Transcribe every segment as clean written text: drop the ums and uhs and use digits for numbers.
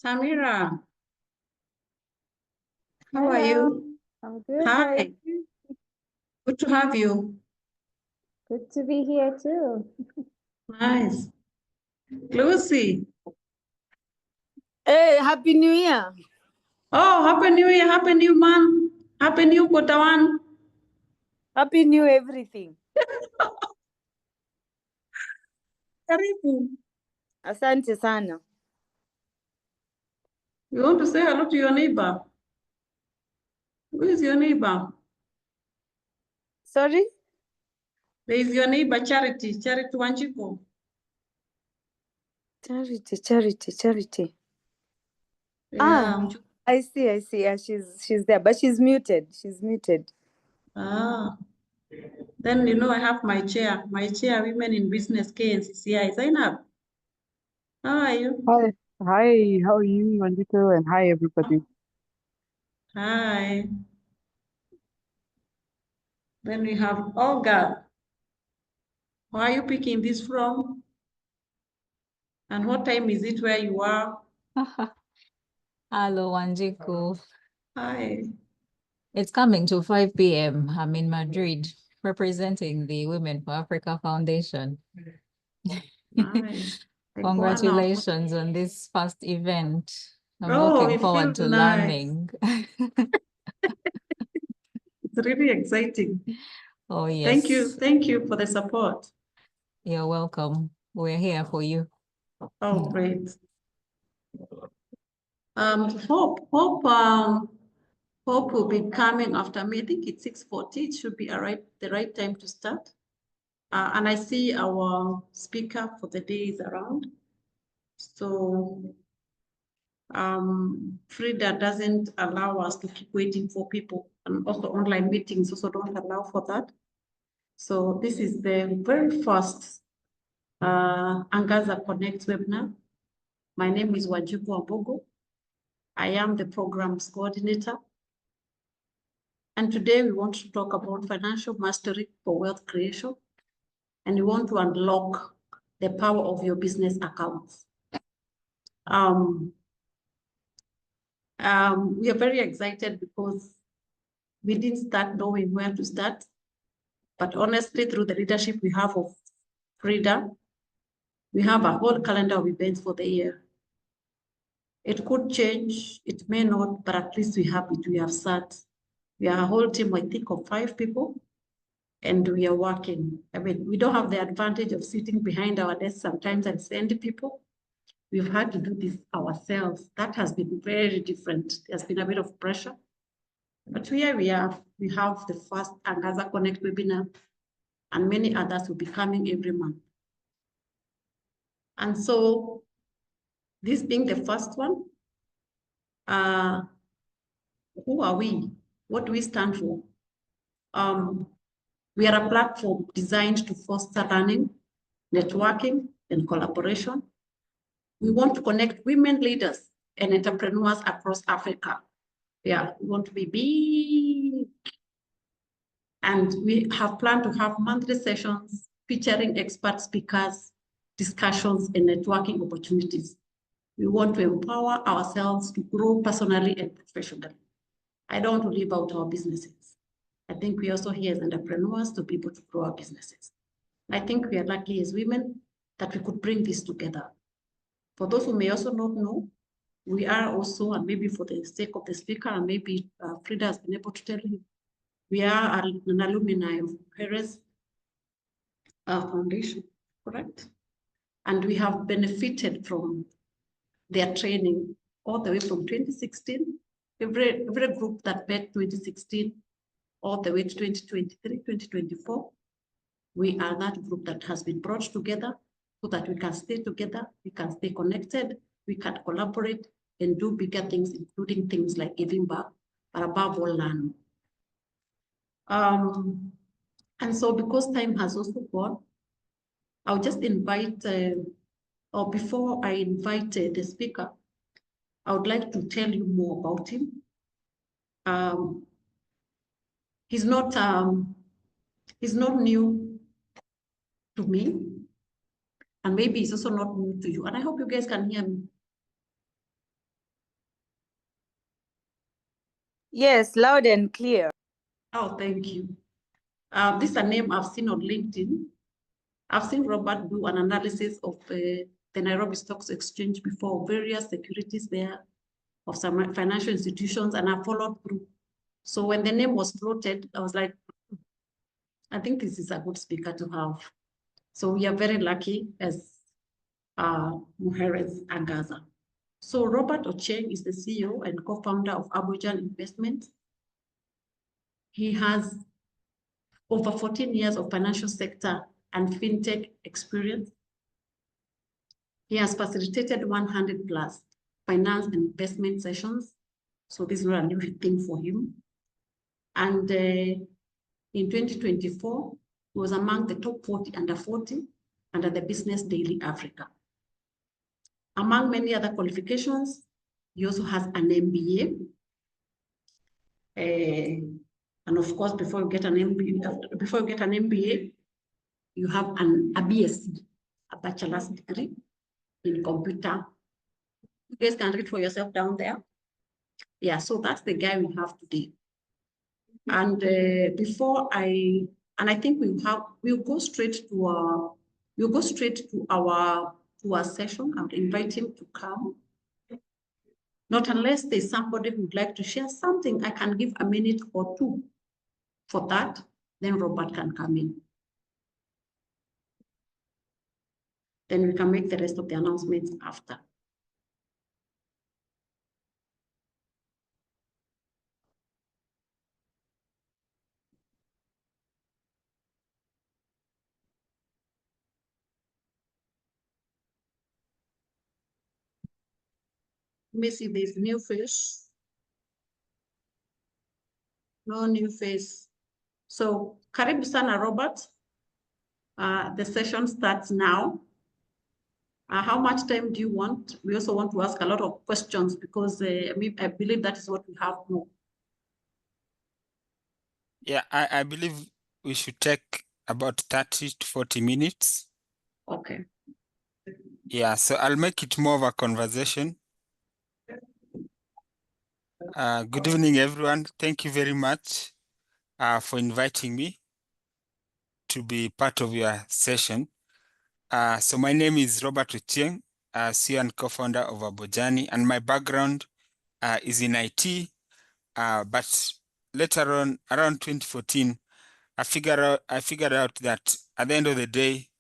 Samira, how are Hello, you? I'm good. How are Hi, you? good to have you. Good to be here too. Nice. Lucy. Hey, Happy New Year. Oh, Happy New Year, Happy New Month, Happy New Quarter One. Happy New everything. Karibu. Asante sana. You want to say hello to your neighbor? Who is your neighbor? Sorry? There is your neighbor, Charity Wanjiku. Charity. Yeah. I see. Yeah, she's there, but she's muted. Ah. Then, I have my chair, Women in Business, KNCCI. Zainab, how are you? Hi, how are you, Andito? And hi, everybody. Hi. Then we have Olga. Where are you picking this from? And what time is it where you are? Hello, Wanjiku. Hi. It's coming to 5 p.m. I'm in Madrid representing the Women for Africa Foundation. Nice. Congratulations on this first event. I'm Oh, looking it forward feels to nice. learning. It's really exciting. Oh, yes. Thank you for the support. You're welcome. We're here for you. Oh, great. Hope will be coming after me. I think it's 6:40. It should be the right time to start. And I see our speaker for the day is around. So Frida doesn't allow us to keep waiting for people, and also online meetings also don't allow for that. So this is the very first Angaza Connect webinar. My name is Wanjiku Abogo. I am the programs coordinator. And today we want to talk about financial mastery for wealth creation. And we want to unlock the power of your business accounts. We are very excited because we didn't start knowing where to start. But honestly, through the leadership we have of Frida, we have a whole calendar of events for the year. It could change, it may not, but at least we have it. We have sat. We are a whole team, I think, of 5 people, and we are working. I mean, we don't have the advantage of sitting behind our desks sometimes and send people. We've had to do this ourselves. That has been very different. There's been a bit of pressure. But here we are. We have the first Angaza Connect webinar, and many others will be coming every month. And so, this being the first one, who are we? What do we stand for? We are a platform designed to foster learning, networking, and collaboration. We want to connect women leaders and entrepreneurs across Africa. Yeah, we want to be big. And we have planned to have monthly sessions featuring expert speakers, discussions, and networking opportunities. We want to empower ourselves to grow personally and professionally. I don't want to leave out our businesses. I think we also here as entrepreneurs to be able to grow our businesses. I think we are lucky as women that we could bring this together. For those who may also not know, we are also, and maybe for the sake of the speaker, and maybe Frida has been able to tell you, we are an alumni of Mujeres Foundation, correct? And we have benefited from their training all the way from 2016. Every group that met 2016, all the way to 2023, 2024, we are that group that has been brought together so that we can stay together, we can stay connected, we can collaborate and do bigger things, including things like giving back, but above all, learn. And so because time has also gone, I'll just invite, or before I invite the speaker, I would like to tell you more about him. He's not new to me, and maybe he's also not new to you. And I hope you guys can hear me. Yes, loud and clear. Oh, thank you. This is a name I've seen on LinkedIn. I've seen Robert do an analysis of the Nairobi Stock Exchange before, various securities there of some financial institutions, and I followed through. So when the name was floated, I was like, I think this is a good speaker to have. So we are very lucky as Mujeres Angaza. So Robert Ochieng is the CEO and co-founder of Abojani Investments. He has over 14 years of financial sector and fintech experience. He has facilitated 100 plus finance and investment sessions. So this is not a new thing for him. And in 2024, he was among the top 40 under 40 under the Business Daily Africa. Among many other qualifications, he also has an MBA. And of course, before you get an MBA, you have a BSc, a bachelor's degree in computer. You guys can read for yourself down there. Yeah, so that's the guy we have today. And I think we'll go straight to our session. I would invite him to come. Not unless there's somebody who'd like to share something. I can give a minute or two for that. Then Robert can come in. Then we can make the rest of the announcements after. Let me see, there's new face. No new face. So, karibu sana, Robert. The session starts now. How much time do you want? We also want to ask a lot of questions because I believe that is what we have more. Yeah, I believe we should take about 30 to 40 minutes. Okay. Yeah, so I'll make it more of a conversation. Good evening, everyone. Thank you very much for inviting me to be part of your session. So my name is Robert Ochieng, CEO and co-founder of Abojani, and my background is in IT. But later on, around 2014, I figured out that at the end of the day,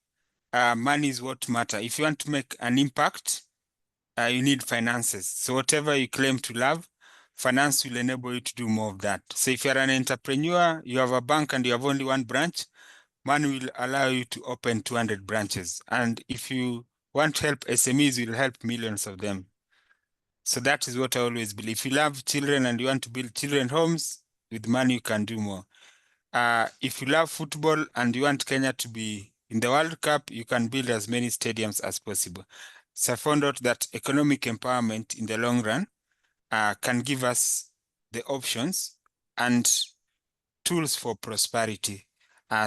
money is what matters. If you want to make an impact, you need finances. So whatever you claim to love, finance will enable you to do more of that. So if you're an entrepreneur, you have a bank and you have only one branch, money will allow you to open 200 branches. And if you want to help SMEs, you'll help millions of them. So that is what I always believe. If you love children and you want to build children's homes, with money you can do more. If you love football and you want Kenya to be in the World Cup, you can build as many stadiums as possible. So I found out that economic empowerment in the long run can give us the options and tools for prosperity.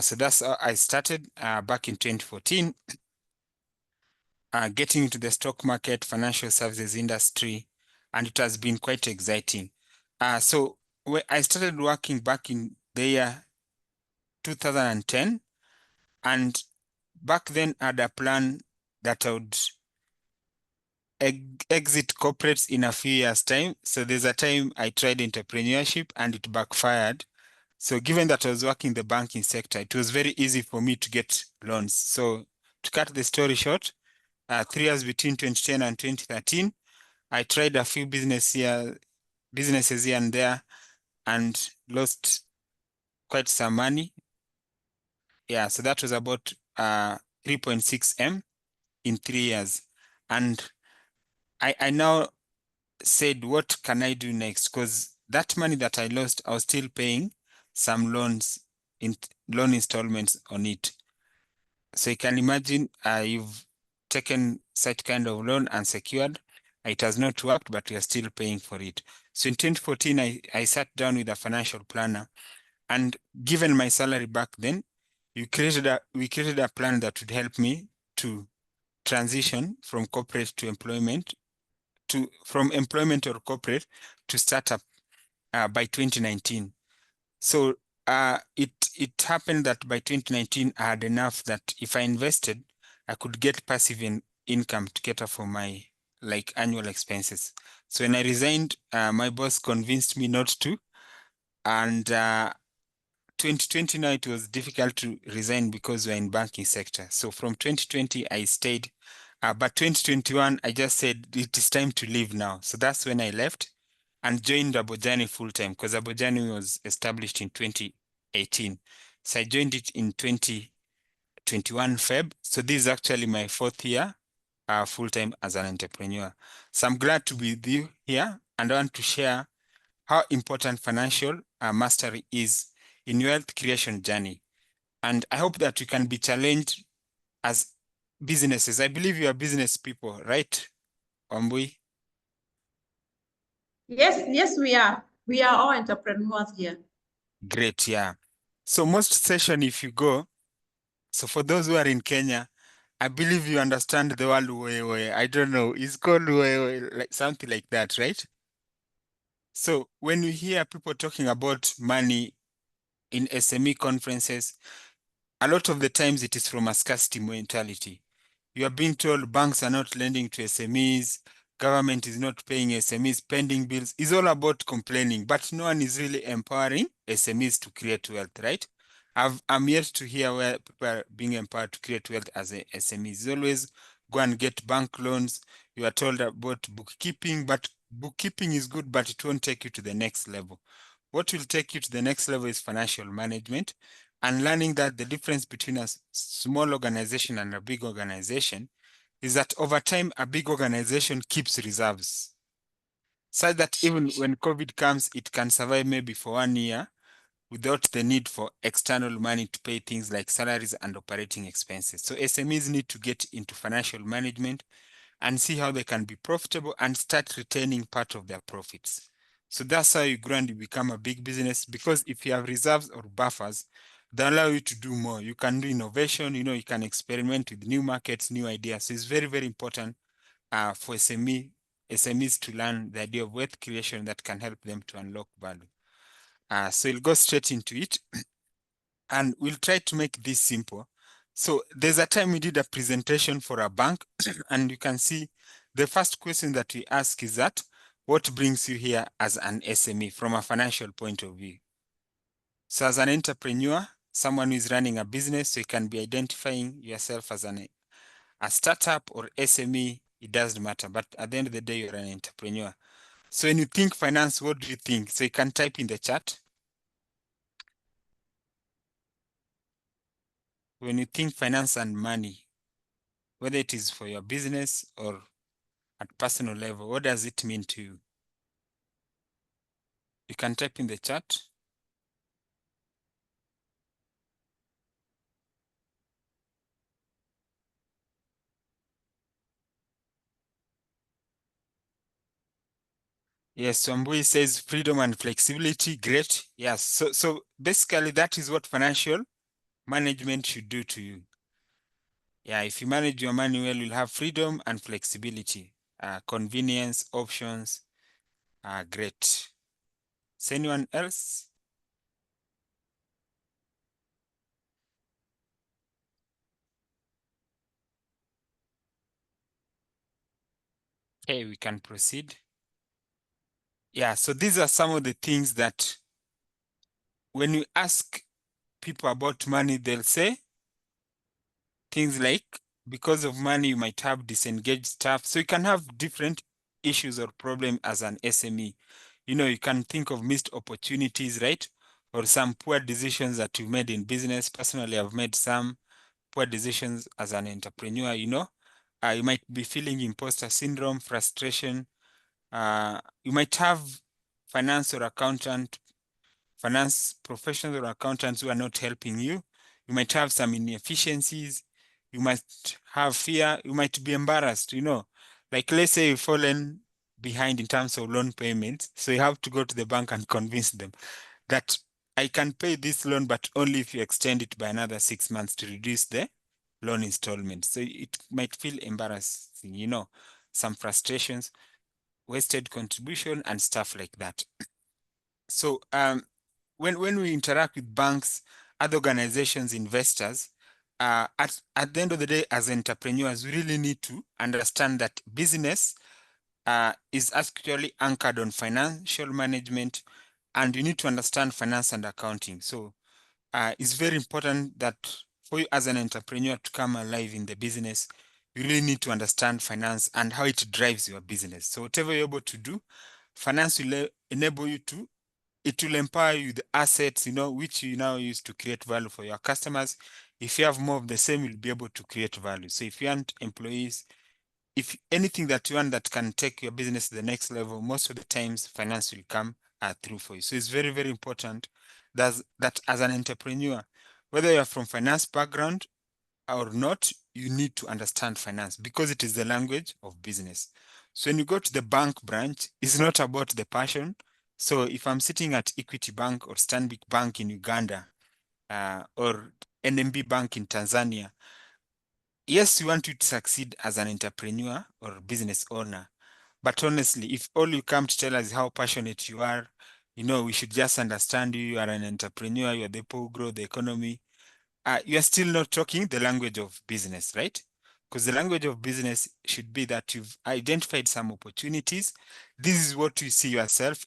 So that's how I started back in 2014, getting into the stock market, financial services industry, and it has been quite exciting. So I started working back in the year 2010, and back then I had a plan that I would exit corporates in a few years' time. So there's a time I tried entrepreneurship and it backfired. So given that I was working in the banking sector, it was very easy for me to get loans. So to cut the story short, 3 years between 2010 and 2013, I tried a few businesses here and there and lost quite some money. Yeah, so that was about 3.6 M in 3 years. And I now said, what can I do next? Because that money that I lost, I was still paying some loan installments on it. So you can imagine you've taken such kind of loan unsecured. It has not worked, but we are still paying for it. So in 2014, I sat down with a financial planner, and given my salary back then, we created a plan that would help me to transition from corporate to employment, from employment or corporate to startup by 2019. So it happened that by 2019, I had enough that if I invested, I could get passive income to cater for my annual expenses. So when I resigned, my boss convinced me not to. And 2020 now, it was difficult to resign because we're in banking sector. So from 2020, I stayed. But 2021, I just said it is time to leave now. So that's when I left and joined Abojani full-time, because Abojani was established in 2018. So I joined it in 2021 Feb. So this is actually my 4th year full-time as an entrepreneur. So I'm glad to be with you here, and I want to share how important financial mastery is in your wealth creation journey. And I hope that we can be challenged as businesses. I believe you are business people, right, Wambui? Yes, we are. We are all entrepreneurs here. Great, yeah. So most session, if you go, so for those who are in Kenya, I believe you understand the word wewe. I don't know, it's called wewe, like something like that, right? So when you hear people talking about money in SME conferences, a lot of the times it is from a scarcity mentality. You are being told banks are not lending to SMEs, government is not paying SMEs, pending bills. It's all about complaining, but no one is really empowering SMEs to create wealth, right? I'm yet to hear where people are being empowered to create wealth as a SMEs. It's always go and get bank loans. You are told about bookkeeping, but bookkeeping is good, but it won't take you to the next level. What will take you to the next level is financial management, and learning that the difference between a small organization and a big organization is that over time, a big organization keeps reserves, so that even when COVID comes, it can survive maybe for 1 year without the need for external money to pay things like salaries and operating expenses. So SMEs need to get into financial management and see how they can be profitable and start retaining part of their profits. So that's how you grow and you become a big business, because if you have reserves or buffers, they allow you to do more. You can do innovation, you can experiment with new markets, new ideas. So it's very, very important for SMEs to learn the idea of wealth creation that can help them to unlock value. So we'll go straight into it and we'll try to make this simple. So there's a time we did a presentation for a bank and you can see the first question that we ask is that, what brings you here as an SME from a financial point of view? So as an entrepreneur, someone who is running a business, so you can be identifying yourself as a startup or SME, it doesn't matter. But at the end of the day, you're an entrepreneur. So when you think finance, what do you think? So you can type in the chat. When you think finance and money, whether it is for your business or at personal level, what does it mean to you? You can type in the chat. Yes, Wambui says freedom and flexibility. Great. Yes. So basically that is what financial management should do to you. Yeah, if you manage your money well, you'll have freedom and flexibility, convenience, options. Great. Is anyone else? Okay, we can proceed. Yeah, so these are some of the things that when you ask people about money, they'll say things like, because of money, you might have disengaged staff. So you can have different issues or problem as an SME. You can think of missed opportunities, right? Or some poor decisions that you made in business. Personally, I've made some poor decisions as an entrepreneur, you might be feeling imposter syndrome, frustration. You might have finance professionals or accountants who are not helping you. You might have some inefficiencies. You might have fear. You might be embarrassed, Like let's say you've fallen behind in terms of loan payments. So you have to go to the bank and convince them that I can pay this loan, but only if you extend it by another 6 months to reduce the loan installment. So it might feel embarrassing, some frustrations, wasted contribution and stuff like that. So when we interact with banks, other organizations, investors, at the end of the day, as entrepreneurs, we really need to understand that business is actually anchored on financial management, and you need to understand finance and accounting. So it's very important that for you as an entrepreneur to come alive in the business, you really need to understand finance and how it drives your business. So whatever you're able to do, finance will enable you to, it will empower you the assets, which you now use to create value for your customers. If you have more of the same, you'll be able to create value. So if you want employees, if anything that you want that can take your business to the next level, most of the times finance will come through for you. So it's very, very important that as an entrepreneur, whether you're from finance background or not, you need to understand finance because it is the language of business. So when you go to the bank branch, it's not about the passion. So if I'm sitting at Equity Bank or Stanbic Bank in Uganda or NMB Bank in Tanzania, yes, we want you to succeed as an entrepreneur or business owner. But honestly, if all you come to tell us is how passionate you are, we should just understand you. You are an entrepreneur, you are the people who grow the economy. You are still not talking the language of business, right? Because the language of business should be that you've identified some opportunities. This is what you see yourself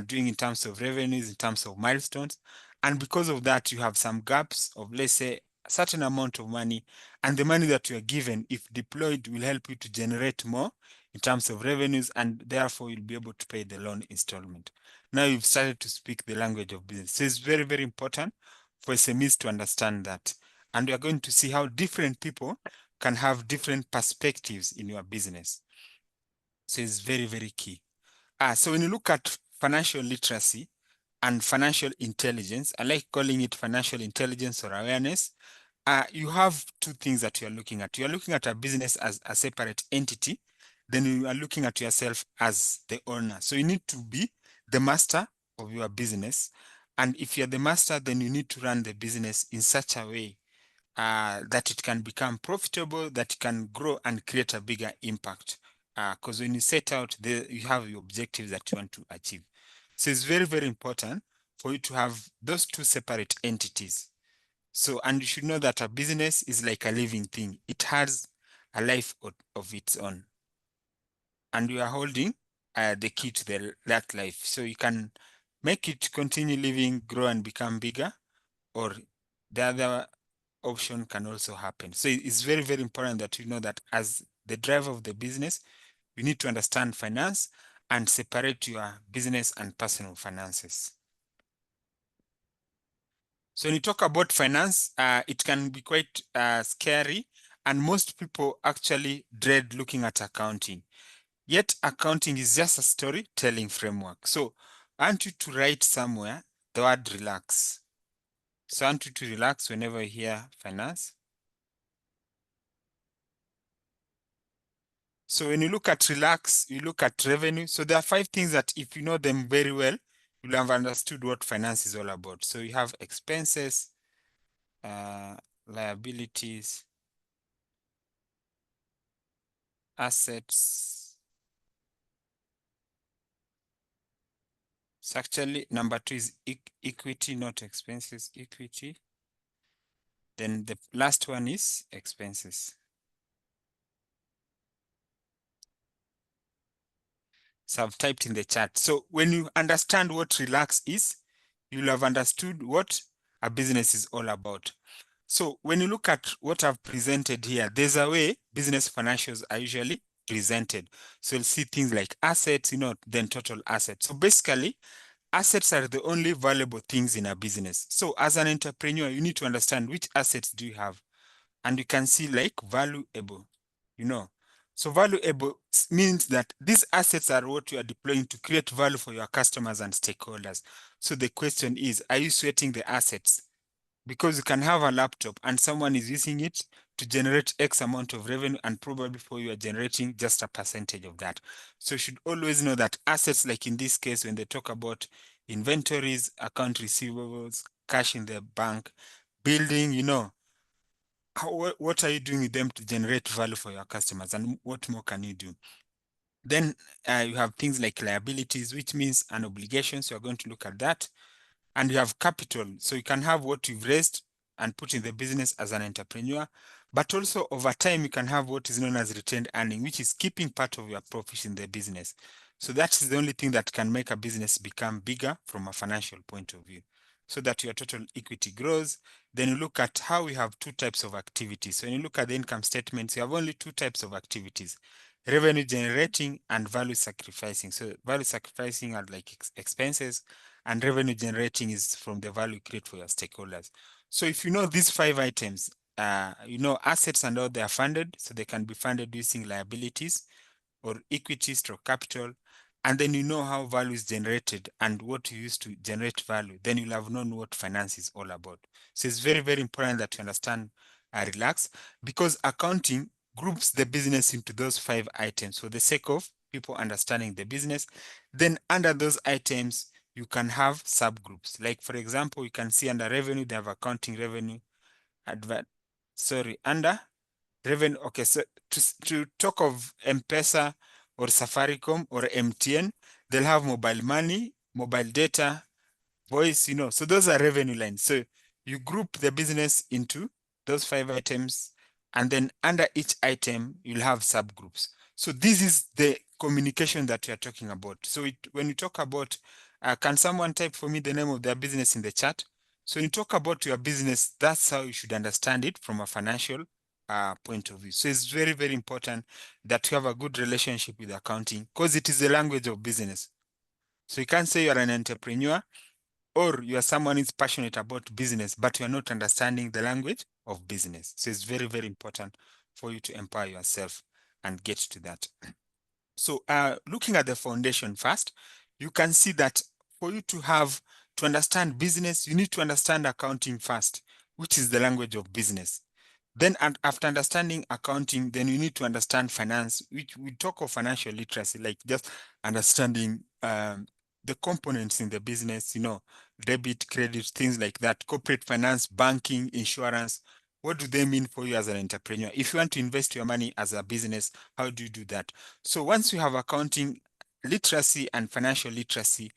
doing in terms of revenues, in terms of milestones. And because of that, you have some gaps of, let's say, a certain amount of money. And the money that you are given, if deployed, will help you to generate more in terms of revenues, and therefore you'll be able to pay the loan installment. Now you've started to speak the language of business. So it's very, very important for SMEs to understand that. And we are going to see how different people can have different perspectives in your business. So it's very, very key. So when you look at financial literacy and financial intelligence, I like calling it financial intelligence or awareness. You have two things that you are looking at. You are looking at a business as a separate entity, then you are looking at yourself as the owner. So you need to be the master of your business. And if you're the master, then you need to run the business in such a way that it can become profitable, that it can grow and create a bigger impact. Because when you set out, you have your objectives that you want to achieve. So it's very, very important for you to have those two separate entities. So, and you should know that a business is like a living thing. It has a life of its own. And you are holding the key to that life. So you can make it continue living, grow and become bigger, or the other option can also happen. So it's very, very important that you know that as the driver of the business, you need to understand finance and separate your business and personal finances. So when you talk about finance, it can be quite scary, and most people actually dread looking at accounting. Yet accounting is just a storytelling framework. So I want you to write somewhere the word relax. So I want you to relax whenever you hear finance. So when you look at relax, you look at revenue. So there are 5 things that if you know them very well, you'll have understood what finance is all about. So you have expenses, liabilities, assets. So actually, number 2 is equity, not expenses, equity. Then the last one is expenses. So I've typed in the chat. So when you understand what relax is, you'll have understood what a business is all about. So when you look at what I've presented here, there's a way business financials are usually presented. So you'll see things like assets, then total assets. So basically, assets are the only valuable things in a business. So as an entrepreneur, you need to understand which assets do you have. And you can see like valuable, So valuable means that these assets are what you are deploying to create value for your customers and stakeholders. So the question is, are you sweating the assets? Because you can have a laptop and someone is using it to generate X amount of revenue, and probably for you are generating just a percentage of that. So you should always know that assets, like in this case, when they talk about inventories, account receivables, cash in the bank, building, what are you doing with them to generate value for your customers, and what more can you do? Then you have things like liabilities, which means an obligation. So you're going to look at that. And you have capital. So you can have what you've raised and put in the business as an entrepreneur. But also over time, you can have what is known as retained earning, which is keeping part of your profits in the business. So that is the only thing that can make a business become bigger from a financial point of view, so that your total equity grows. Then you look at how we have two types of activities. So when you look at the income statements, you have only two types of activities: revenue generating and value sacrificing. So value sacrificing are like expenses, and revenue generating is from the value you create for your stakeholders. So if you know these 5 items, you know assets and how they are funded, so they can be funded using liabilities or equity or capital, and then you know how value is generated and what you use to generate value, then you'll have known what finance is all about. So it's very, very important that you understand relax, because accounting groups the business into those 5 items for the sake of people understanding the business. Then under those items, you can have subgroups. Like for example, you can see under revenue, they have accounting revenue, under revenue. Okay, so to talk of M-Pesa or Safaricom or MTN, they'll have mobile money, mobile data, voice, so those are revenue lines. So you group the business into those 5 items, and then under each item, you'll have subgroups. So this is the communication that we are talking about. So when you talk about, can someone type for me the name of their business in the chat? So when you talk about your business, that's how you should understand it from a financial point of view. So it's very, very important that you have a good relationship with accounting, because it is the language of business. So you can't say you're an entrepreneur or you are someone who's passionate about business, but you are not understanding the language of business. So it's very, very important for you to empower yourself and get to that. So looking at the foundation first, you can see that for you to understand business, you need to understand accounting first, which is the language of business. Then after understanding accounting, then you need to understand finance, which we talk of financial literacy, like just understanding the components in the business, debit, credit, things like that, corporate finance, banking, insurance. What do they mean for you as an entrepreneur? If you want to invest your money as a business, how do you do that? So once you have accounting literacy and financial literacy,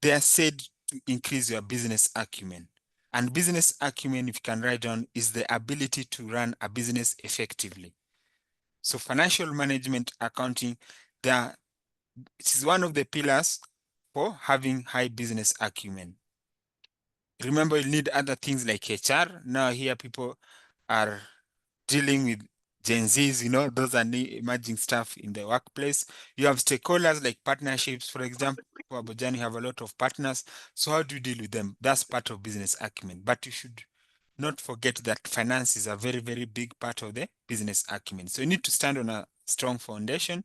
they are said to increase your business acumen. And business acumen, if you can write down, is the ability to run a business effectively. So financial management accounting, it is one of the pillars for having high business acumen. Remember, you need other things like HR. Now here people are dealing with Gen Zs, those are new emerging stuff in the workplace. You have stakeholders like partnerships, for example. For Abojani, you have a lot of partners. So how do you deal with them? That's part of business acumen. But you should not forget that finance is a very, very big part of the business acumen. So you need to stand on a strong foundation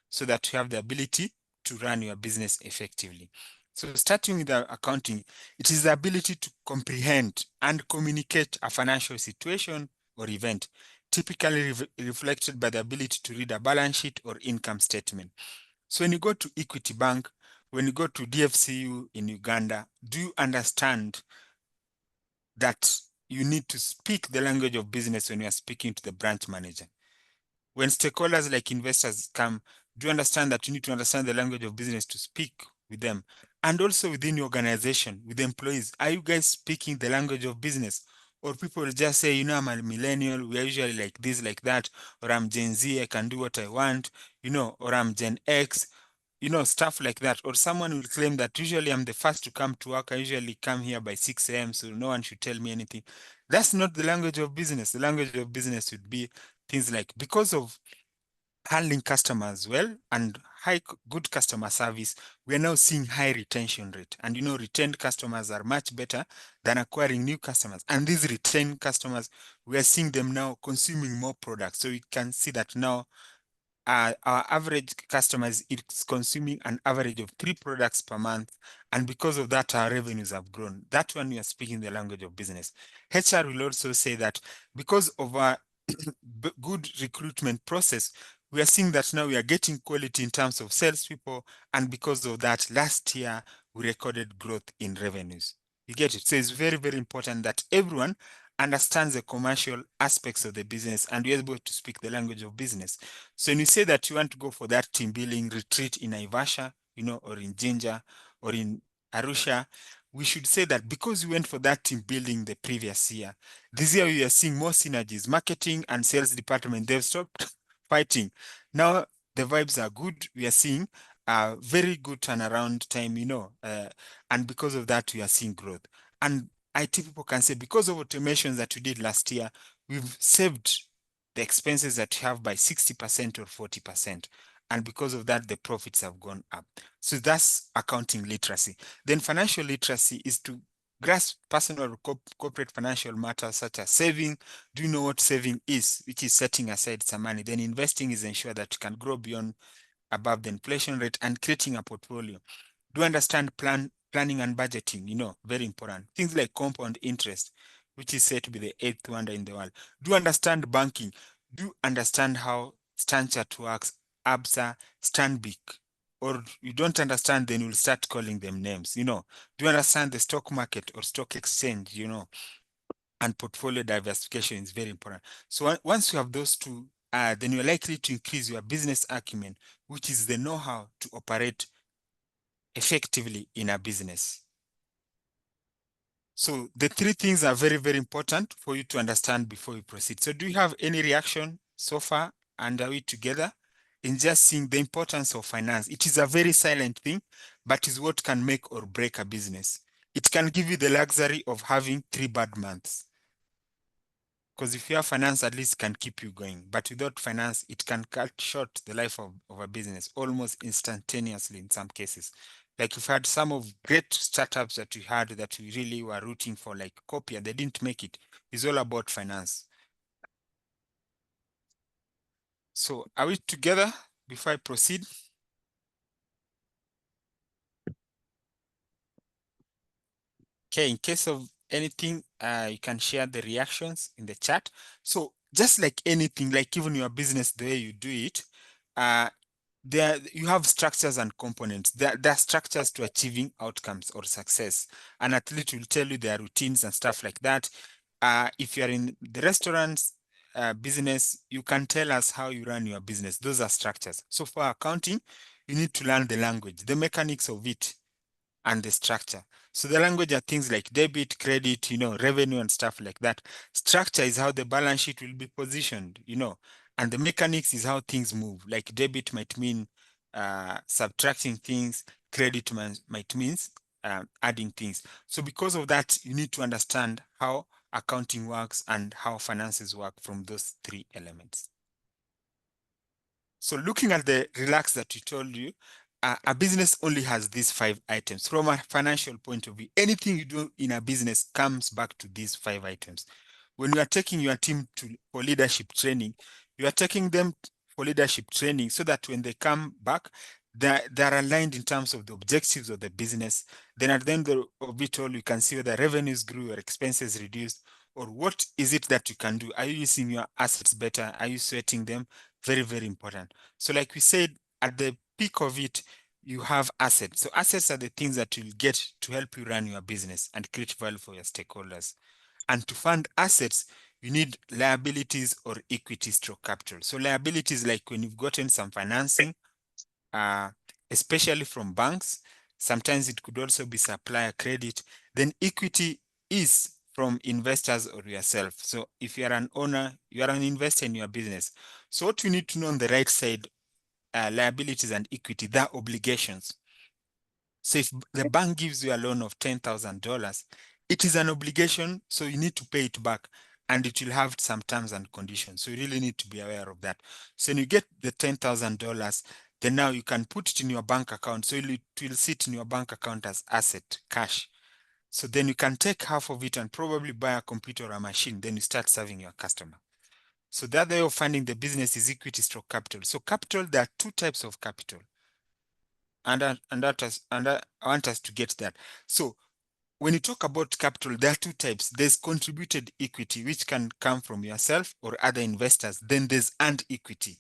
so that you have the ability to run your business effectively. So starting with the accounting, it is the ability to comprehend and communicate a financial situation or event, typically reflected by the ability to read a balance sheet or income statement. So when you go to Equity Bank, when you go to DFCU in Uganda, do you understand that you need to speak the language of business when you are speaking to the branch manager? When stakeholders like investors come, do you understand that you need to understand the language of business to speak with them? And also within your organization, with employees, are you guys speaking the language of business? Or people just say, I'm a millennial, we are usually like this, like that, or I'm Gen Z, I can do what I want, or I'm Gen X, stuff like that. Or someone will claim that usually I'm the first to come to work, I usually come here by 6 a.m., so no one should tell me anything. That's not the language of business. The language of business would be things like, because of handling customers well and good customer service, we are now seeing high retention rate. And retained customers are much better than acquiring new customers. And these retained customers, we are seeing them now consuming more products. So we can see that now our average customers is consuming an average of 3 products per month. And because of that, our revenues have grown. That one, we are speaking the language of business. HR will also say that because of our good recruitment process, we are seeing that now we are getting quality in terms of salespeople. And because of that, last year, we recorded growth in revenues. You get it? So it's very, very important that everyone understands the commercial aspects of the business and you're able to speak the language of business. So when you say that you want to go for that team building retreat in Naivasha, you know, or in Jinja, or in Arusha, we should say that because we went for that team building the previous year, this year we are seeing more synergies. Marketing and sales department, they've stopped fighting. Now the vibes are good. We are seeing a very good turnaround time, you know, and because of that, we are seeing growth. And IT people can say, because of automations that we did last year, we've saved the expenses that you have by 60% or 40%. And because of that, the profits have gone up. So that's accounting literacy. Then financial literacy is to grasp personal or corporate financial matters such as saving. Do you know what saving is, which is setting aside some money? Then investing is ensure that you can grow beyond above the inflation rate and creating a portfolio. Do you understand planning and budgeting? You know, very important. Things like compound interest, which is said to be the eighth wonder in the world. Do you understand banking? Do you understand how Stanchart works, ABSA, Stanbic? Or you don't understand, then you'll start calling them names. You know, do you understand the stock market or stock exchange? You know, and portfolio diversification is very important. So once you have those two, then you're likely to increase your business acumen, which is the know-how to operate effectively in a business. So the three things are very, very important for you to understand before we proceed. So do you have any reaction so far? And are we together in just seeing the importance of finance? It is a very silent thing, but is what can make or break a business. It can give you the luxury of having 3 bad months. Because if you have finance, at least it can keep you going. But without finance, it can cut short the life of a business almost instantaneously in some cases. Like we've had some of great startups that we had that we really were rooting for, like Copia, they didn't make it. It's all about finance. So are we together before I proceed? Okay, in case of anything, you can share the reactions in the chat. So just like anything, like even your business, the way you do it, you have structures and components. There are structures to achieving outcomes or success. An athlete will tell you their routines and stuff like that. If you're in the restaurants business, you can tell us how you run your business. Those are structures. So for accounting, you need to learn the language, the mechanics of it, and the structure. So the language are things like debit, credit, you know, revenue and stuff like that. Structure is how the balance sheet will be positioned, you know, and the mechanics is how things move. Like debit might mean subtracting things, credit might mean adding things. So because of that, you need to understand how accounting works and how finances work from those 3 elements. So looking at the relax that we told you, a business only has these 5 items. From a financial point of view, anything you do in a business comes back to these 5 items. When you are taking your team for leadership training, you are taking them for leadership training so that when they come back, they're aligned in terms of the objectives of the business. Then at the end of it all, you can see whether revenues grew or expenses reduced, or what is it that you can do? Are you using your assets better? Are you sweating them? Very, very important. So like we said, at the peak of it, you have assets. So assets are the things that you'll get to help you run your business and create value for your stakeholders. And to fund assets, you need liabilities or equity stroke capital. So liabilities, like when you've gotten some financing, especially from banks, sometimes it could also be supplier credit. Then equity is from investors or yourself. So if you're an owner, you are an investor in your business. So what you need to know on the right side, liabilities and equity, they are obligations. So if the bank gives you a loan of $10,000, it is an obligation, so you need to pay it back, and it will have some terms and conditions. So you really need to be aware of that. So when you get the $10,000, then now you can put it in your bank account. So it will sit in your bank account as asset, cash. So then you can take half of it and probably buy a computer or a machine. Then you start serving your customer. So the other way of funding the business is equity stroke capital. So capital, there are 2 types of capital. And I want us to get that. So when you talk about capital, there are 2 types. There's contributed equity, which can come from yourself or other investors. Then there's earned equity.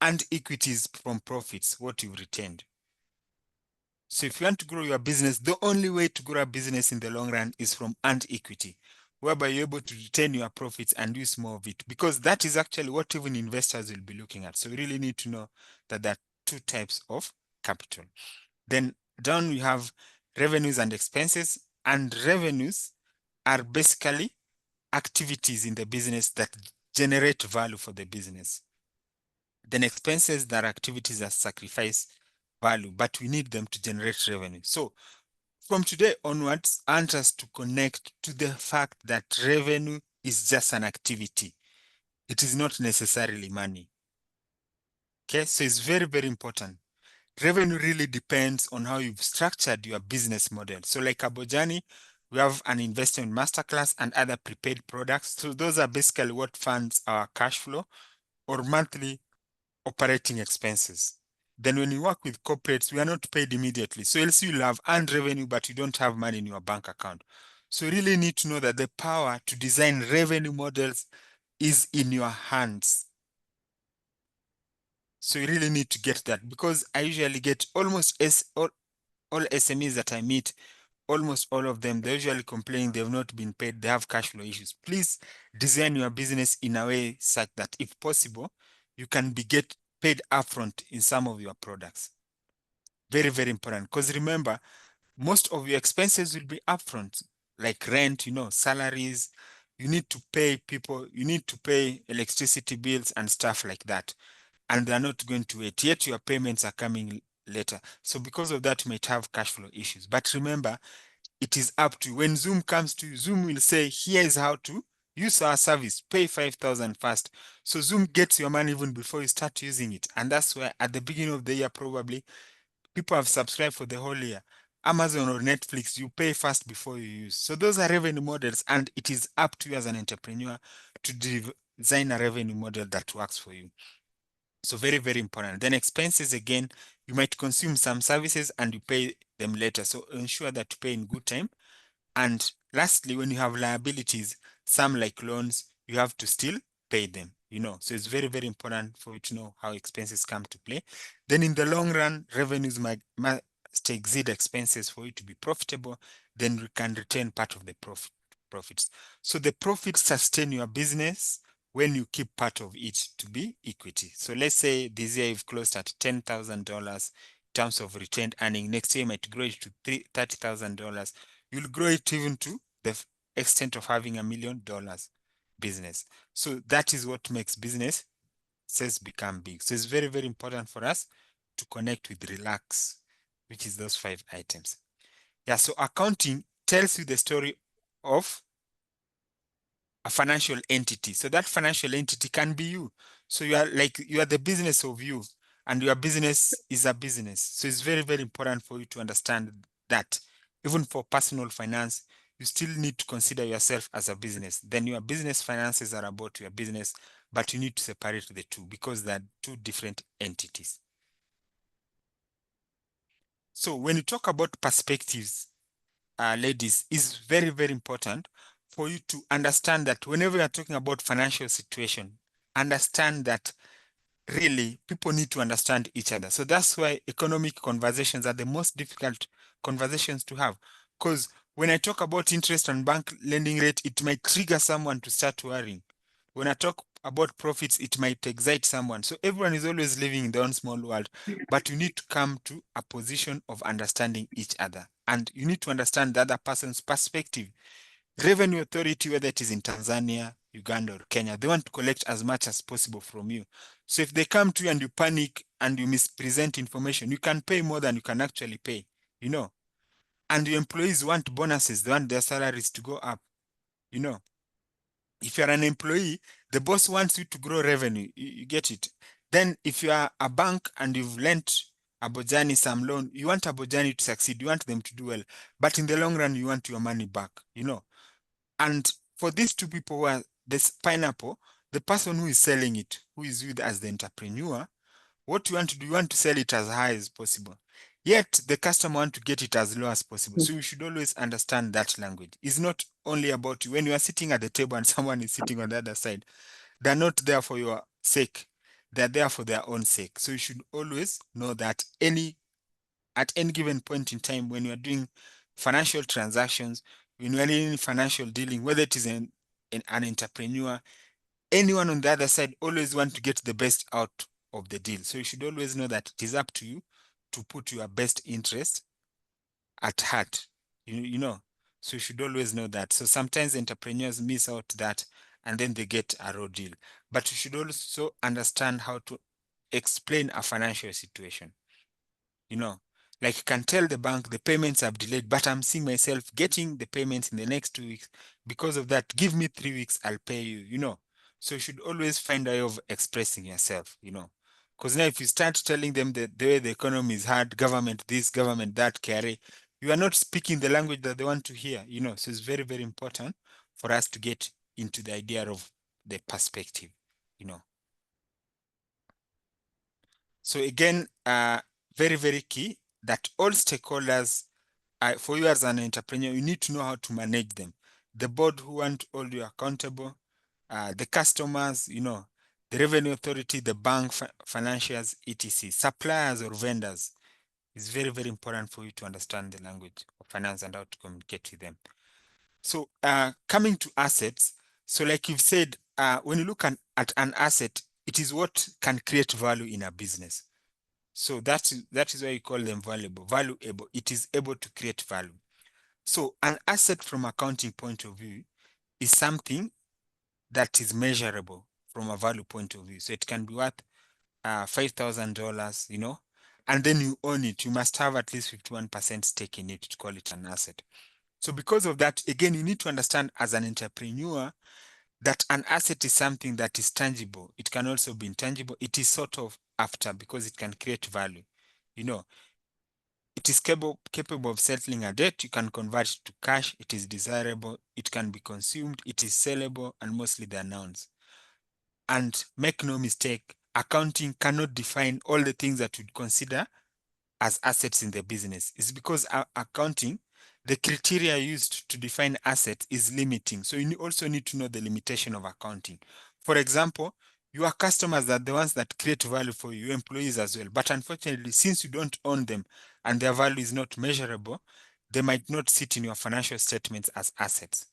Earned equity is from profits, what you've retained. So if you want to grow your business, the only way to grow a business in the long run is from earned equity, whereby you're able to retain your profits and use more of it, because that is actually what even investors will be looking at. So we really need to know that there are two types of capital. Then down we have revenues and expenses, and revenues are basically activities in the business that generate value for the business. Then expenses, that are activities that sacrifice value, but we need them to generate revenue. So from today onwards, I want us to connect to the fact that revenue is just an activity. It is not necessarily money. Okay, so it's very, very important. Revenue really depends on how you've structured your business model. So like Abojani, we have an investment masterclass and other prepaid products. So those are basically what funds our cash flow or monthly operating expenses. Then when you work with corporates, we are not paid immediately. So else you'll have earned revenue, but you don't have money in your bank account. So you really need to know that the power to design revenue models is in your hands. So you really need to get that, because I usually get almost all SMEs that I meet, almost all of them, they're usually complaining they've not been paid, they have cash flow issues. Please design your business in a way such that, if possible, you can get paid upfront in some of your products. Very, very important, because remember, most of your expenses will be upfront, like rent, salaries. You need to pay people, you need to pay electricity bills and stuff like that. And they're not going to wait, yet your payments are coming later. So because of that, you might have cash flow issues. But remember, it is up to you. When Zoom comes to you, Zoom will say, here's how to use our service, pay 5,000 first. So Zoom gets your money even before you start using it. And that's where at the beginning of the year, probably people have subscribed for the whole year. Amazon or Netflix, you pay first before you use. So those are revenue models, and it is up to you as an entrepreneur to design a revenue model that works for you. So very, very important. Then expenses, again, you might consume some services and you pay them later. So ensure that you pay in good time. And lastly, when you have liabilities, some like loans, you have to still pay them, So it's very, very important for you to know how expenses come to play. Then in the long run, revenues must exceed expenses for you to be profitable. Then you can retain part of the profits. So the profits sustain your business when you keep part of it to be equity. So let's say this year you've closed at $10,000 in terms of retained earning. Next year you might grow it to $30,000. You'll grow it even to the extent of having $1 million business. So that is what makes business says become big. So it's very, very important for us to connect with relax, which is those 5 items. Yeah, so accounting tells you the story of a financial entity. So that financial entity can be you. So you are the business of you, and your business is a business. So it's very, very important for you to understand that even for personal finance, you still need to consider yourself as a business. Then your business finances are about your business, but you need to separate the two because they're two different entities. So when you talk about perspectives, ladies, is very, very important for you to understand that whenever you're talking about financial situation, understand that really people need to understand each other. So that's why economic conversations are the most difficult conversations to have. Because when I talk about interest and bank lending rate, it might trigger someone to start worrying. When I talk about profits, it might excite someone. So everyone is always living in their own small world, but you need to come to a position of understanding each other. And you need to understand the other person's perspective. Revenue Authority, whether it is in Tanzania, Uganda, or Kenya, they want to collect as much as possible from you. So if they come to you and you panic and you mispresent information, you can pay more than you can actually pay, And your employees want bonuses, they want their salaries to go up, If you're an employee, the boss wants you to grow revenue. You get it. Then if you are a bank and you've lent Abojani some loan, you want Abojani to succeed. You want them to do well. But in the long run, you want your money back, And for these two people who are this pineapple, the person who is selling it, who is you as the entrepreneur, what you want to do, you want to sell it as high as possible. Yet the customer want to get it as low as possible. So you should always understand that language. It's not only about you. When you are sitting at the table and someone is sitting on the other side, they're not there for your sake. They're there for their own sake. So you should always know that any at any given point in time when you are doing financial transactions, when you are in financial dealing, whether it is an entrepreneur, anyone on the other side always want to get the best out of the deal. So you should always know that it is up to you to put your best interest at heart, you know. So you should always know that. So sometimes entrepreneurs miss out that and then they get a raw deal. But you should also understand how to explain a financial situation. You know, like you can tell the bank the payments have delayed, but I'm seeing myself getting the payments in the next 2 weeks. Because of that, give me 3 weeks, I'll pay you, you know. So you should always find a way of expressing yourself, you know. Because now if you start telling them that the way the economy is hard, government this, government that, carry, you are not speaking the language that they want to hear, you know. So it's very, very important for us to get into the idea of the perspective, you know. So again, very, very key that all stakeholders, for you as an entrepreneur, you need to know how to manage them. The board who want to hold you accountable, the customers, you know, the revenue authority, the bank, financials, etc. Suppliers or vendors. It's very, very important for you to understand the language of finance and how to communicate with them. So coming to assets, so like you've said, when you look at an asset, it is what can create value in a business. So that is why you call them valuable. It is able to create value. So an asset from accounting point of view is something that is measurable from a value point of view. So it can be worth $5,000, you know, and then you own it. You must have at least 51% stake in it to call it an asset. So because of that, again, you need to understand as an entrepreneur that an asset is something that is tangible. It can also be intangible. It is sort of after because it can create value. You know, it is capable of settling a debt. You can convert it to cash. It is desirable. It can be consumed. It is sellable, and mostly they're nouns. And make no mistake, accounting cannot define all the things that we'd consider as assets in the business. It's because accounting, the criteria used to define assets is limiting. So you also need to know the limitation of accounting. For example, your customers are the ones that create value for you, employees as well. But unfortunately, since you don't own them and their value is not measurable, they might not sit in your financial statements as assets.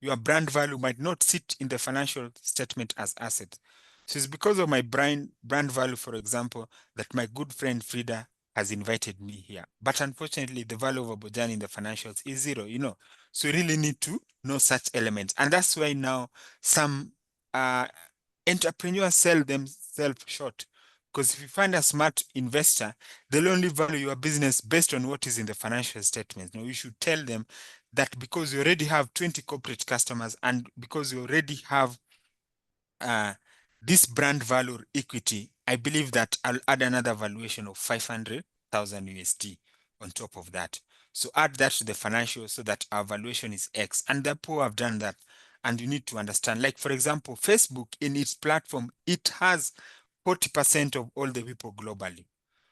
Your brand value might not sit in the financial statement as assets. So it's because of my brand value, for example, that my good friend Frida has invited me here. But unfortunately, the value of Abojani in the financials is zero, you know. So you really need to know such elements. And that's why now some entrepreneurs sell themselves short. Because if you find a smart investor, they'll only value your business based on what is in the financial statements. Now, you should tell them that because you already have 20 corporate customers and because you already have this brand value or equity, I believe that I'll add another valuation of 500,000 USD on top of that. So add that to the financial so that our valuation is X. And the poor have done that. And you need to understand, like, for example, Facebook in its platform, it has 40% of all the people globally.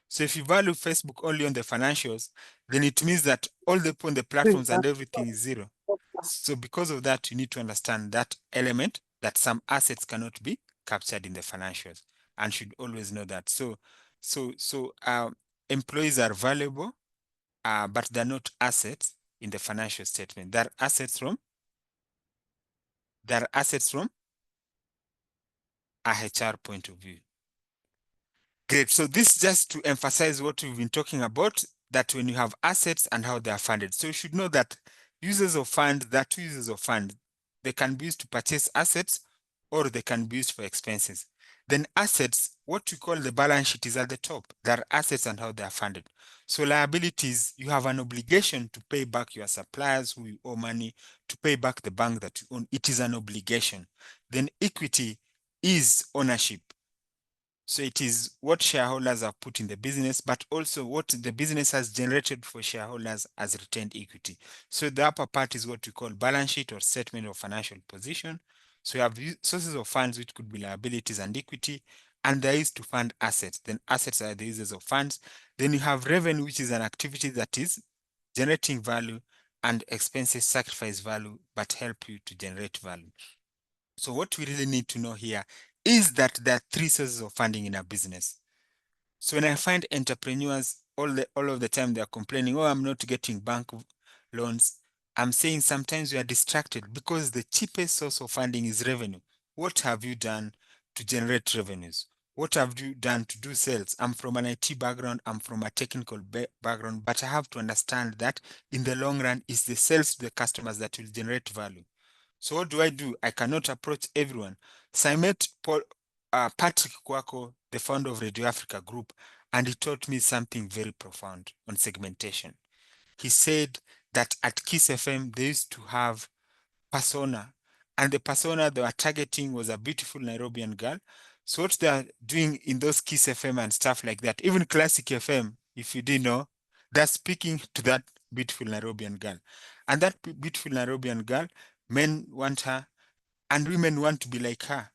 So if you value Facebook only on the financials, then it means that all the people on the platforms and everything is zero. So because of that, you need to understand that element that some assets cannot be captured in the financials and should always know that. So employees are valuable, but they're not assets in the financial statement. They're assets from a HR point of view. Great. So this just to emphasize what we've been talking about, that when you have assets and how they are funded. So you should know that users of funds, there are two uses of funds. They can be used to purchase assets or they can be used for expenses. Then assets, what we call the balance sheet is at the top. There are assets and how they are funded. So liabilities, you have an obligation to pay back your suppliers who you owe money, to pay back the bank that you own. It is an obligation. Then equity is ownership. So it is what shareholders have put in the business, but also what the business has generated for shareholders as retained equity. So the upper part is what we call balance sheet or statement of financial position. So you have sources of funds, which could be liabilities and equity, and there is to fund assets. Then assets are the uses of funds. Then you have revenue, which is an activity that is generating value, and expenses sacrifice value, but help you to generate value. So what we really need to know here is that there are three sources of funding in a business. So when I find entrepreneurs all of the time they are complaining, oh, I'm not getting bank loans. I'm saying sometimes we are distracted because the cheapest source of funding is revenue. What have you done to generate revenues? What have you done to do sales? I'm from an IT background, I'm from a technical background, but I have to understand that in the long run, it's the sales to the customers that will generate value. So what do? I cannot approach everyone. So I met Patrick Kwako, the founder of Radio Africa Group, and he taught me something very profound on segmentation. He said that at Kiss FM, they used to have persona, and the persona they were targeting was a beautiful Nairobian girl. So what they are doing in those Kiss FM and stuff like that, even Classic FM, if you didn't know, they're speaking to that beautiful Nairobian girl. And that beautiful Nairobian girl, men want her and women want to be like her.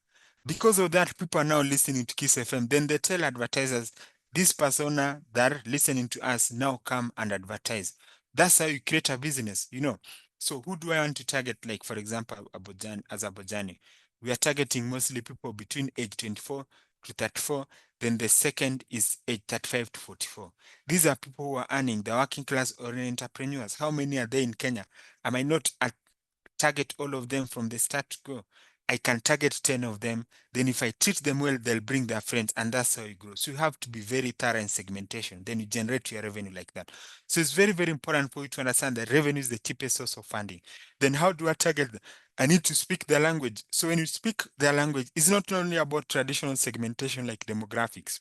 Because of that, people are now listening to Kiss FM. Then they tell advertisers, this persona that are listening to us now come and advertise. That's how you create a business, you know. So who do I want to target? Like, for example, Abojani, as Abojani. We are targeting mostly people between age 24 to 34. Then the second is age 35 to 44. These are people who are earning, the working class or entrepreneurs. How many are there in Kenya? I might not target all of them from the start to go. I can target 10 of them. Then if I treat them well, they'll bring their friends, and that's how you grow. So you have to be very thorough in segmentation. Then you generate your revenue like that. So it's very, very important for you to understand that revenue is the cheapest source of funding. Then how do I target them? I need to speak their language. So when you speak their language, it's not only about traditional segmentation like demographics.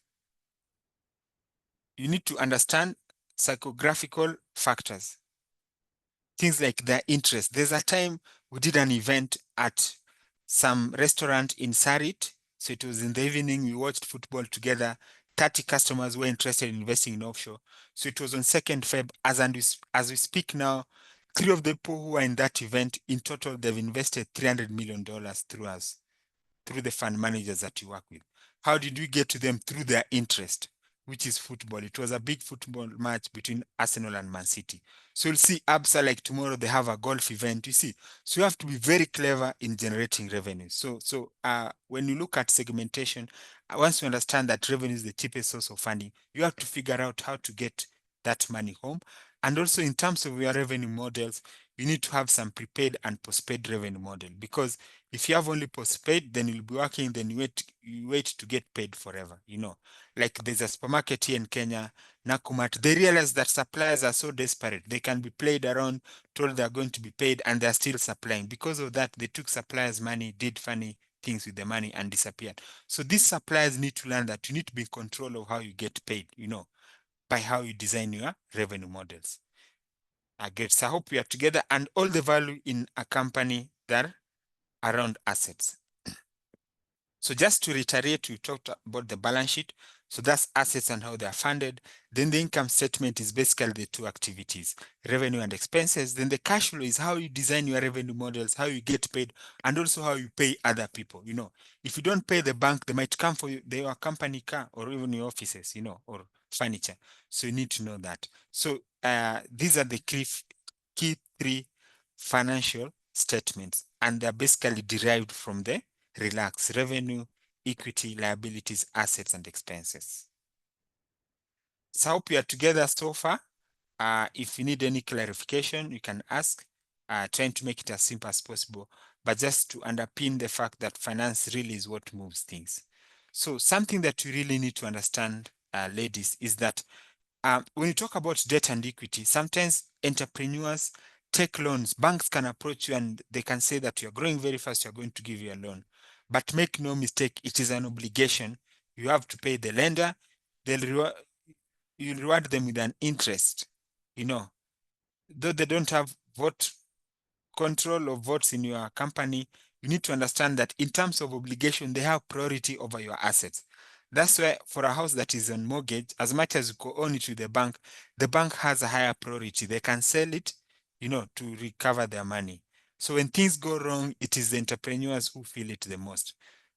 You need to understand psychographical factors. Things like their interest. There's a time we did an event at some restaurant in Sarit. So it was in the evening, we watched football together. 30 customers were interested in investing in offshore. So it was on 2nd Feb. As we speak now, 3 of the people who are in that event, in total, they've invested $300 million through us, through the fund managers that you work with. How did we get to them? Through their interest, which is football. It was a big football match between Arsenal and Man City. So you'll see ABSA, like tomorrow they have a golf event, you see. So you have to be very clever in generating revenue. So when you look at segmentation, once you understand that revenue is the cheapest source of funding, you have to figure out how to get that money home. And also in terms of your revenue models, you need to have some prepaid and postpaid revenue model, because if you have only postpaid, then you'll be working, then you wait to get paid forever, you know. Like there's a supermarket here in Kenya, Nakumat, they realize that suppliers are so desperate. They can be played around, told they're going to be paid, and they're still supplying. Because of that, they took suppliers' money, did funny things with the money, and disappeared. So these suppliers need to learn that you need to be in control of how you get paid, you know, by how you design your revenue models. Great. So I hope we are together, and all the value in a company that are around assets. So just to reiterate, we talked about the balance sheet. So that's assets and how they are funded. Then the income statement is basically the two activities, revenue and expenses. Then the cash flow is how you design your revenue models, how you get paid, and also how you pay other people. You know, if you don't pay the bank, they might come for you, your company car or even your offices, you know, or furniture. So you need to know that. So these are the key 3 financial statements, and they're basically derived from the relax: revenue, equity, liabilities, assets, and expenses. So I hope you are together so far. If you need any clarification, you can ask. Trying to make it as simple as possible, but just to underpin the fact that finance really is what moves things. So something that you really need to understand, ladies, is that when you talk about debt and equity, sometimes entrepreneurs take loans. Banks can approach you and they can say that you're growing very fast, you're going to give you a loan. But make no mistake, it is an obligation. You have to pay the lender. You reward them with an interest. You know, though they don't have vote control of votes in your company, you need to understand that in terms of obligation, they have priority over your assets. That's why for a house that is on mortgage, as much as you co-own it with the bank has a higher priority. They can sell it, you know, to recover their money. So when things go wrong, it is the entrepreneurs who feel it the most.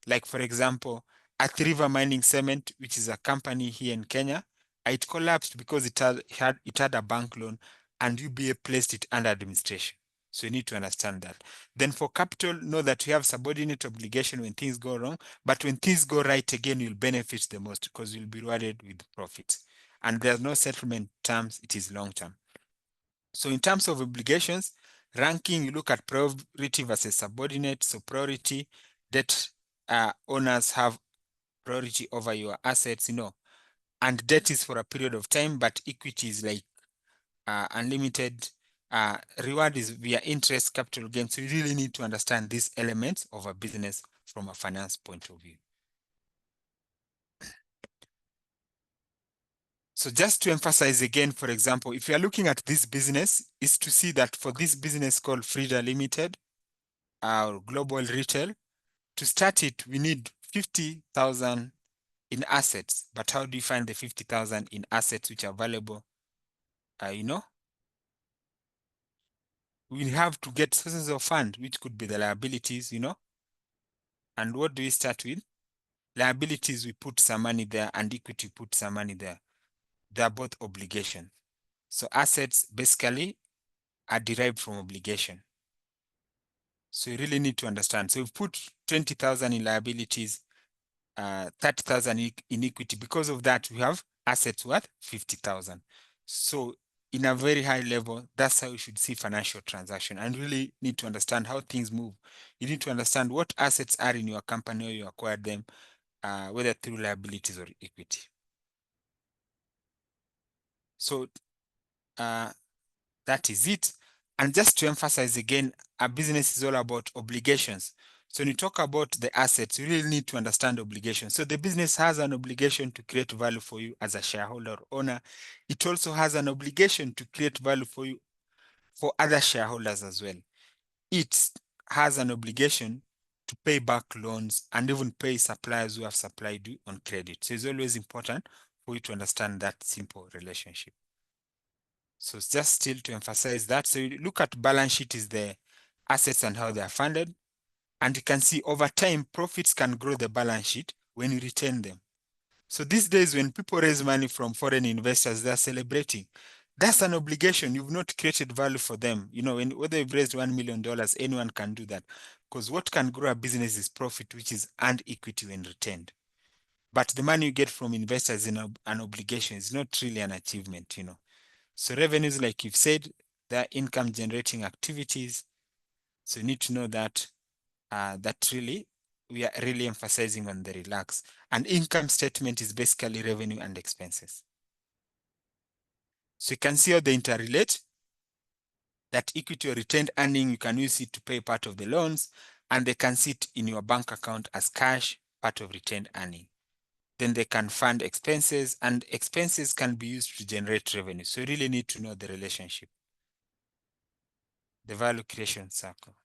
Like, for example, at River Mining Cement, which is a company here in Kenya, it collapsed because it had a bank loan, and UBA placed it under administration. So you need to understand that. Then for capital, know that you have subordinate obligation when things go wrong, but when things go right again, you'll benefit the most because you'll be rewarded with profits. and there's no settlement terms, it is long term. So in terms of obligations, ranking, you look at priority versus subordinate. So priority, debt owners have priority over your assets, and debt is for a period of time, but equity is like unlimited. Reward is via interest, capital gain. So you really need to understand these elements of a business from a finance point of view. So just to emphasize again, for example, if you are looking at this business, is to see that for this business called Frida Limited, our global retail, to start it, we need 50,000 in assets. But how do you find the 50,000 in assets which are valuable? We have to get sources of fund, which could be the liabilities, And what do we start with? Liabilities, we put some money there, and equity, put some money there. They are both obligation. So assets basically are derived from obligation. So you really need to understand. So we've put 20,000 in liabilities, 30,000 in equity. Because of that, we have assets worth 50,000. So in a very high level, that's how you should see financial transaction, and really need to understand how things move. You need to understand what assets are in your company or you acquired them, whether through liabilities or equity. So that is it. And just to emphasize again, a business is all about obligations. So when you talk about the assets, you really need to understand obligations. So the business has an obligation to create value for you as a shareholder or owner. It also has an obligation to create value for you for other shareholders as well. It has an obligation to pay back loans and even pay suppliers who have supplied you on credit. So it's always important for you to understand that simple relationship. So it's just still to emphasize that. So you look at balance sheet is the assets and how they are funded. And you can see over time, profits can grow the balance sheet when you retain them. So these days, when people raise money from foreign investors, they're celebrating. That's an obligation. You've not created value for them. Whether you've raised $1 million, anyone can do that. Because what can grow a business is profit, which is earned equity when retained. But the money you get from investors is an obligation. It's not really an achievement, So revenues, like you've said, they're income generating activities. So you need to know that we are really emphasizing on the relax. And income statement is basically revenue and expenses. So you can see how they interrelate. That equity or retained earning, you can use it to pay part of the loans, and they can sit in your bank account as cash, part of retained earning. Then they can fund expenses, and expenses can be used to generate revenue. So you really need to know the relationship, the value creation circle.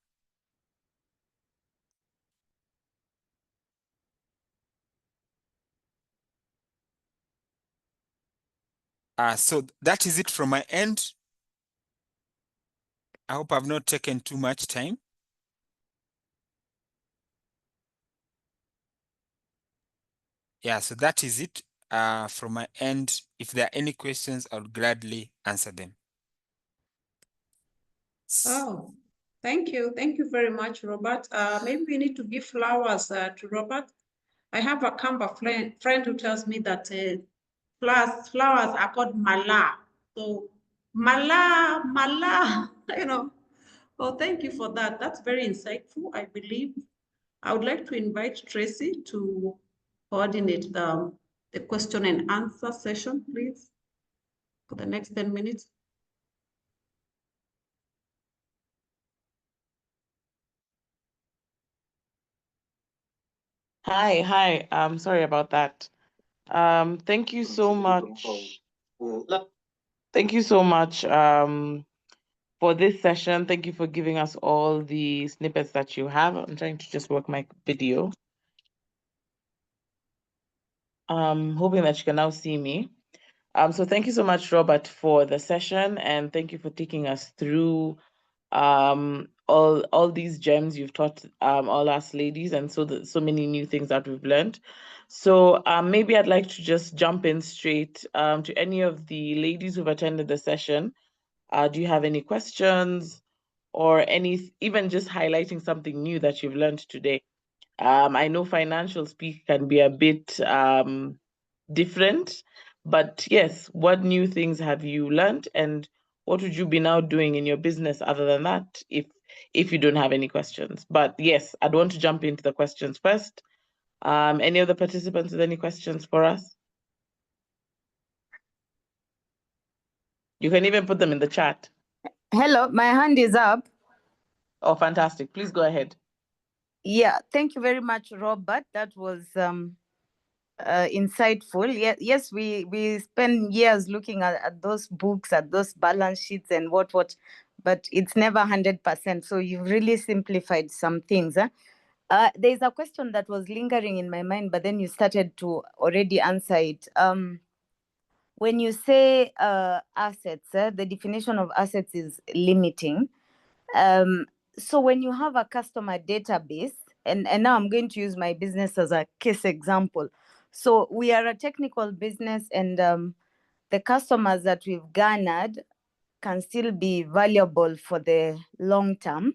So that is it from my end. I hope I've not taken too much time. Yeah, so that is it from my end. If there are any questions, I would gladly answer them. Oh, thank you. Thank you very much, Robert. Maybe we need to give flowers to Robert. I have a Kamba friend who tells me that flowers are called mala. So mala, Well, thank you for that. That's very insightful, I believe. I would like to invite Tracy to coordinate the question and answer session, please, for the next 10 minutes. Hi. Sorry about that. Thank you so much. Thank you so much for this session. Thank you for giving us all the snippets that you have. I'm trying to just work my video. Hoping that you can now see me. So thank you so much, Robert, for the session, and thank you for taking us through all these gems you've taught all us ladies, and so many new things that we've learned. So maybe I'd like to just jump in straight to any of the ladies who've attended the session. Do you have any questions or even just highlighting something new that you've learned today? I know financial speak can be a bit different, But yes, what new things have you learned, and what would you be now doing in your business other than that, if you don't have any questions? But yes, I'd want to jump into the questions first. Any other participants with any questions for us? You can even put them in the chat. Hello, my hand is up. Oh, fantastic. Please go ahead. Yeah, thank you very much, Robert. That was insightful. Yes, we spend years looking at those books, at those balance sheets and what, but it's never 100%. So you've really simplified some things. There's a question that was lingering in my mind, but then you started to already answer it. When you say assets, the definition of assets is limiting. So when you have a customer database, and now I'm going to use my business as a case example. So we are a technical business, and the customers that we've garnered can still be valuable for the long term,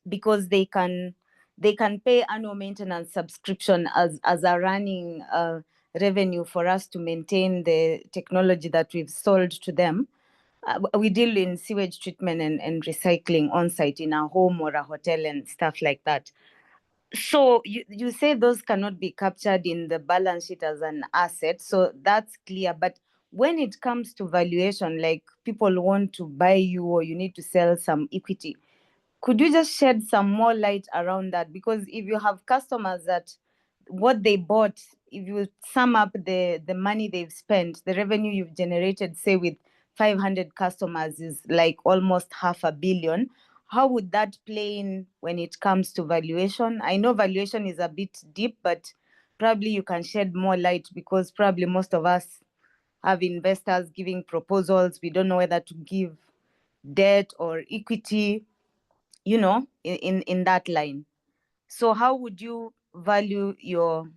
because they can pay annual maintenance subscription as a running revenue for us to maintain the technology that we've sold to them. We deal in sewage treatment and recycling on site in a home or a hotel and stuff like that. So you say those cannot be captured in the balance sheet as an asset, so that's clear. But when it comes to valuation, like people want to buy you or you need to sell some equity, could you just shed some more light around that? Because if you have customers that what they bought, if you sum up the money they've spent, the revenue you've generated, say with 500 customers, is like almost $500 million. How would that play in when it comes to valuation? I know valuation is a bit deep, but probably you can shed more light, because probably most of us have investors giving proposals. We don't know whether to give debt or equity, in that line. So how would you value your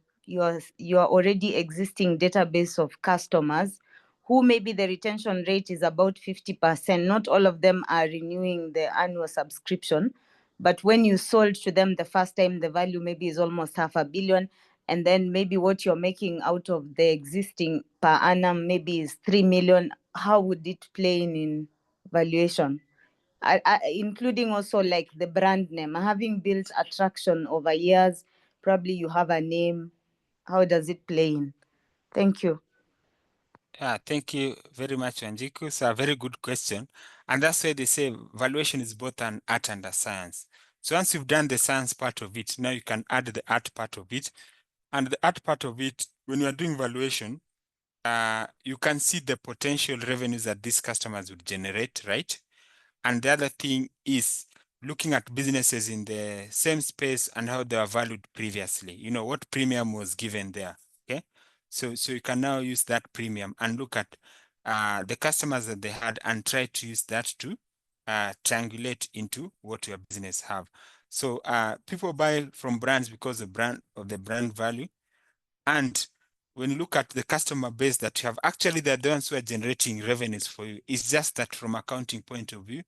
already existing database of customers who maybe the retention rate is about 50%? Not all of them are renewing the annual subscription, but when you sold to them the first time, the value maybe is almost $500 million, and then maybe what you're making out of the existing per annum maybe is 3 million. How would it play in valuation? Including also like the brand name, having built attraction over years, probably you have a name. How does it play in? Thank you. Thank you very much, Wanjiku. It's a very good question. And that's why they say valuation is both an art and a science. So once you've done the science part of it, now you can add the art part of it. And the art part of it, when you are doing valuation, you can see the potential revenues that these customers would generate, right? And the other thing is looking at businesses in the same space and how they were valued previously. You know, what premium was given there, okay? So you can now use that premium and look at the customers that they had and try to use that to triangulate into what your business have. So people buy from brands because of the brand value. And when you look at the customer base that you have, actually they're the ones who are generating revenues for you. It's just that from accounting point of view,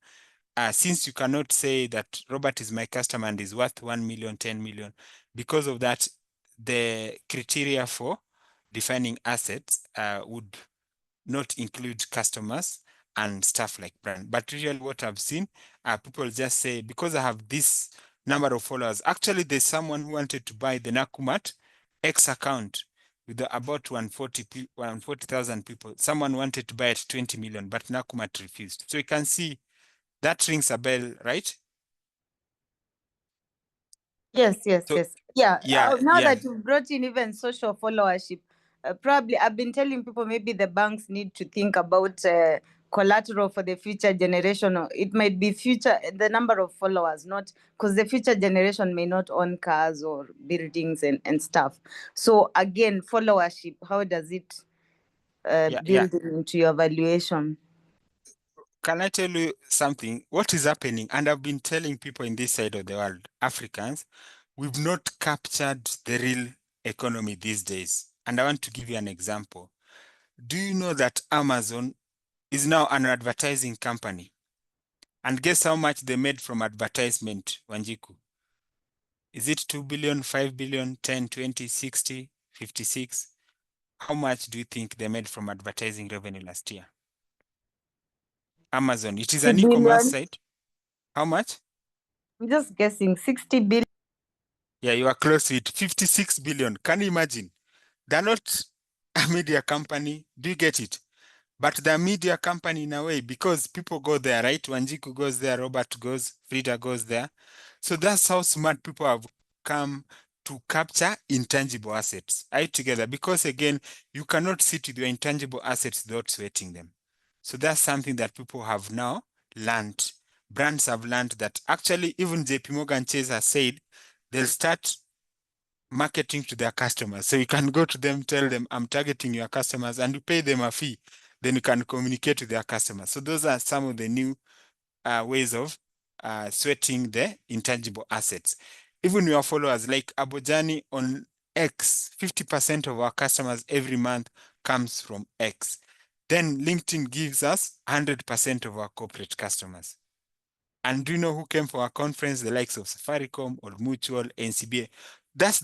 since you cannot say that Robert is my customer and is worth 1 million, 10 million, because of that, the criteria for defining assets would not include customers and stuff like brand. But usually what I've seen, people just say, because I have this number of followers, actually there's someone who wanted to buy the Nakumat X account with about 140,000 people. Someone wanted to buy it 20 million, but Nakumat refused. So you can see that rings a bell, right? Yes. So, Yeah. yeah, Now yeah. that you've brought in even social followership, probably I've been telling people maybe the banks need to think about collateral for the future generation. Or it might be the number of followers, not because the future generation may not own cars or buildings and stuff. So again, followership, how does it build into your valuation? Can I tell you something? What is happening? And I've been telling people in this side of the world, Africans, we've not captured the real economy these days. And I want to give you an example. Do you know that Amazon is now an advertising company? And guess how much they made from advertisement, Wanjiku? Is it 2 billion, 5 billion, 10, 20, 60, 56? how much do you think they made from advertising revenue last year? Amazon, it is 60 an e-commerce billion. site. How much? I'm just guessing 60 billion. Yeah, you are close to it. 56 billion. Can you imagine? They're not a media company. Do you get it? But they're a media company in a way because people go there, right? Wanjiku goes there, Robert goes, Frida goes there. So that's how smart people have come to capture intangible assets. Are you together? Because again, you cannot sit with your intangible assets without sweating them. So that's something that people have now learned. Brands have learned that actually even JP Morgan Chase has said they'll start marketing to their customers. So you can go to them, tell them, I'm targeting your customers, and you pay them a fee. Then you can communicate to their customers. So those are some of the new ways of sweating the intangible assets. Even your followers, like Abojani on X, 50% of our customers every month comes from X. Then LinkedIn gives us 100% of our corporate customers. And do you know who came for our conference? The likes of Safaricom or Mutual, NCBA. That's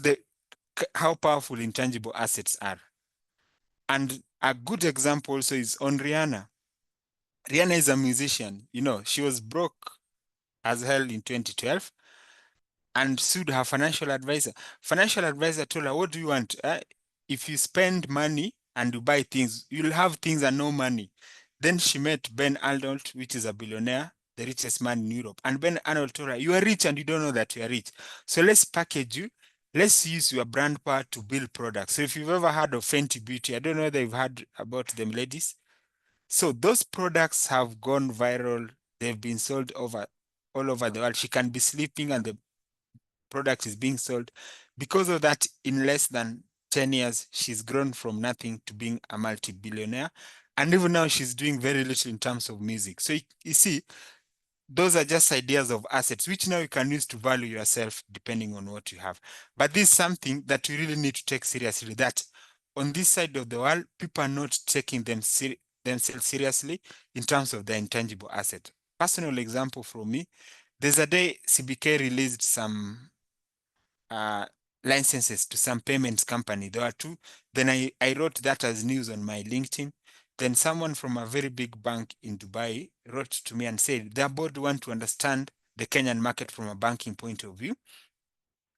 how powerful intangible assets are. And a good example also is on Rihanna. Rihanna is a musician. You know, she was broke as hell in 2012 and sued her financial advisor. Financial advisor told her, what do you want? If you spend money and you buy things, you'll have things and no money. Then she met Ben Arnold, which is a billionaire, the richest man in Europe. And Ben Arnold told her, you are rich and you don't know that you are rich. So let's package you. Let's use your brand power to build products. So if you've ever heard of Fenty Beauty, I don't know whether you've heard about them, ladies. So those products have gone viral. They've been sold all over the world. She can be sleeping and the product is being sold. Because of that, in less than 10 years, she's grown from nothing to being a multi-billionaire. And even now, she's doing very little in terms of music. So you see, those are just ideas of assets, which now you can use to value yourself depending on what you have. But this is something that you really need to take seriously, that on this side of the world, people are not taking themselves seriously in terms of their intangible asset. Personal example from me, there's a day CBK released some licenses to some payments company. There were two. Then I wrote that as news on my LinkedIn. Then someone from a very big bank in Dubai wrote to me and said, their board want to understand the Kenyan market from a banking point of view.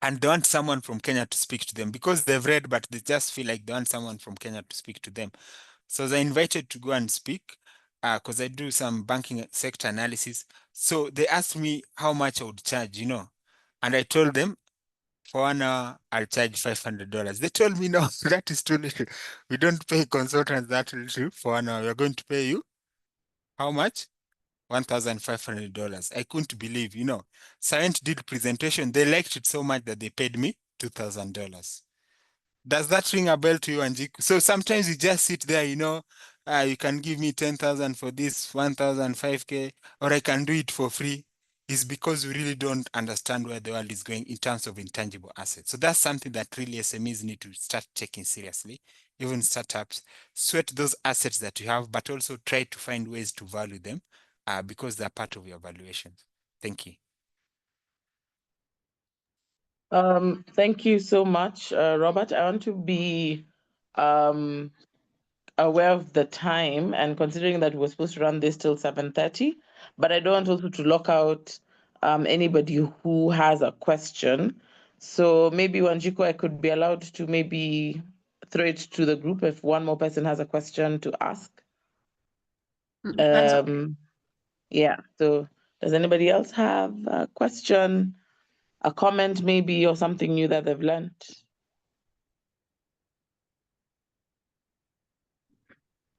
And they want someone from Kenya to speak to them because they've read, but they just feel like they want someone from Kenya to speak to them. So I was invited to go and speak because I do some banking sector analysis. So they asked me how much I would charge, you know, and I told them for 1 hour, I'll charge $500. They told me, no, that is too little. We don't pay consultants that little for 1 hour. We're going to pay you how much? $1,500. I couldn't believe, you know. Science did presentation. They liked it so much that they paid me $2,000. Does that ring a bell to you, Anjiku? So sometimes you just sit there, you know, you can give me 10,000 for this, 1,000, 5K, or I can do it for free. Is because we really don't understand where the world is going in terms of intangible assets. So that's something that really SMEs need to start taking seriously. Even startups, sweat those assets that you have, but also try to find ways to value them because they're part of your valuations. Thank you. Thank you so much, Robert. I want to be aware of the time, and considering that we're supposed to run this till 7:30, but I don't want also to lock out anybody who has a question. So maybe, Wanjiku, I could be allowed to maybe throw it to the group if one more person has a question to ask. Yeah, so does anybody else have a question, a comment maybe, or something new that they've learned?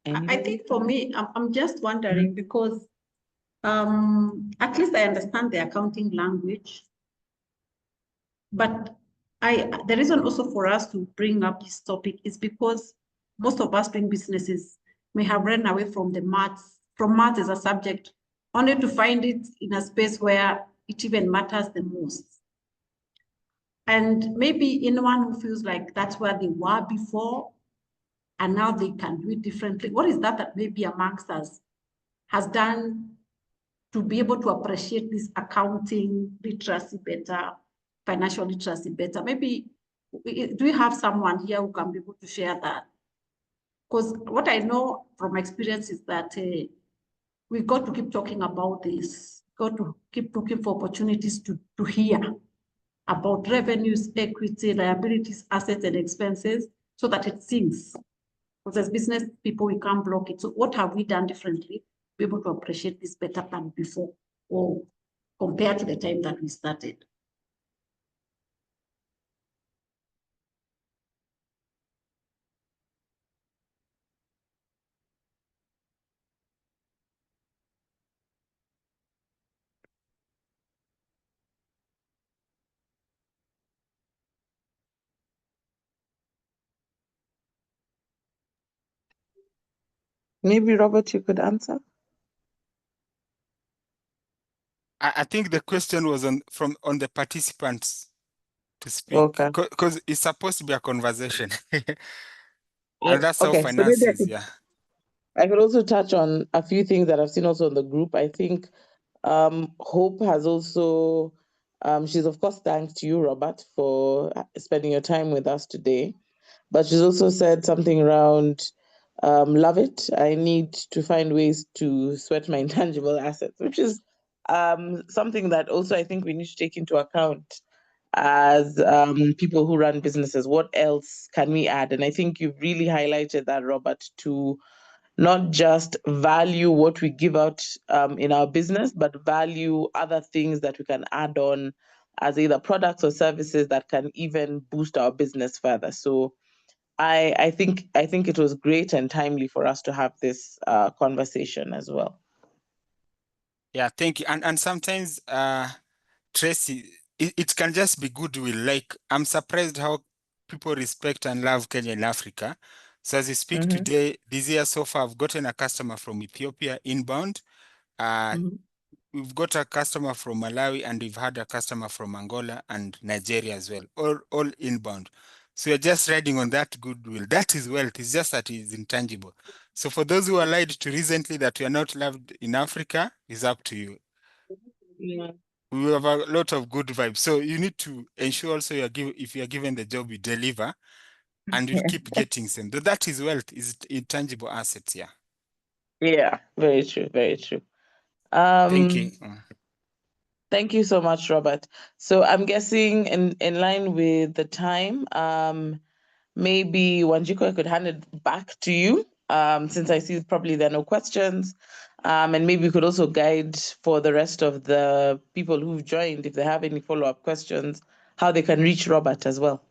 I think for me, I'm just wondering because at least I understand the accounting language, but the reason also for us to bring up this topic is because most of us doing businesses may have run away from maths as a subject, only to find it in a space where it even matters the most. And maybe anyone who feels like that's where they were before, and now they can do it differently. What is that maybe amongst us has done to be able to appreciate this accounting literacy better, financial literacy better? Maybe, do we have someone here who can be able to share that? Because what I know from experience is that we got to keep talking about this, got to keep looking for opportunities to hear about revenues, equity, liabilities, assets, and expenses so that it sinks. Because as business people, we can't block it. So what have we done differently? Be able to appreciate this better than before or compared to the time that we started. Maybe Robert, you could answer. I think the question was on the participants to speak, Okay. because it's supposed to be a conversation. Yeah. And that's how Okay, so finance maybe is, yeah. I could also touch on a few things that I've seen also in the group. I think Hope has also, she's of course thanks to you, Robert, for spending your time with us today. But she's also said something around, love it. I need to find ways to sweat my intangible assets, which is something that also I think we need to take into account as people who run businesses. What else can we add? And I think you've really highlighted that, Robert, to not just value what we give out in our business, but value other things that we can add on as either products or services that can even boost our business further. So I think it was great and timely for us to have this conversation as well. Yeah, thank you. And sometimes, Tracy, it can just be goodwill. Like, I'm surprised how people respect and love Kenya and Africa. So as we speak today, this year so far, I've gotten a customer from Ethiopia inbound. We've got a customer from Malawi, and we've had a customer from Angola and Nigeria as well, all inbound. So you're just riding on that goodwill. That is wealth. It's just that it's intangible. So for those who are lied to recently that we are not loved in Africa, it's up to you. Yeah. We have a lot of good vibes. So you need to ensure also if you're given the job, you deliver, and you keep getting them. That is wealth, is intangible assets. Yeah. Yeah, very true, very true. Thank you. Thank you so much, Robert. So I'm guessing in line with the time, maybe Wanjiko, I could hand it back to you, since I see probably there are no questions. And maybe you could also guide for the rest of the people who've joined, if they have any follow-up questions, how they can reach Robert as well.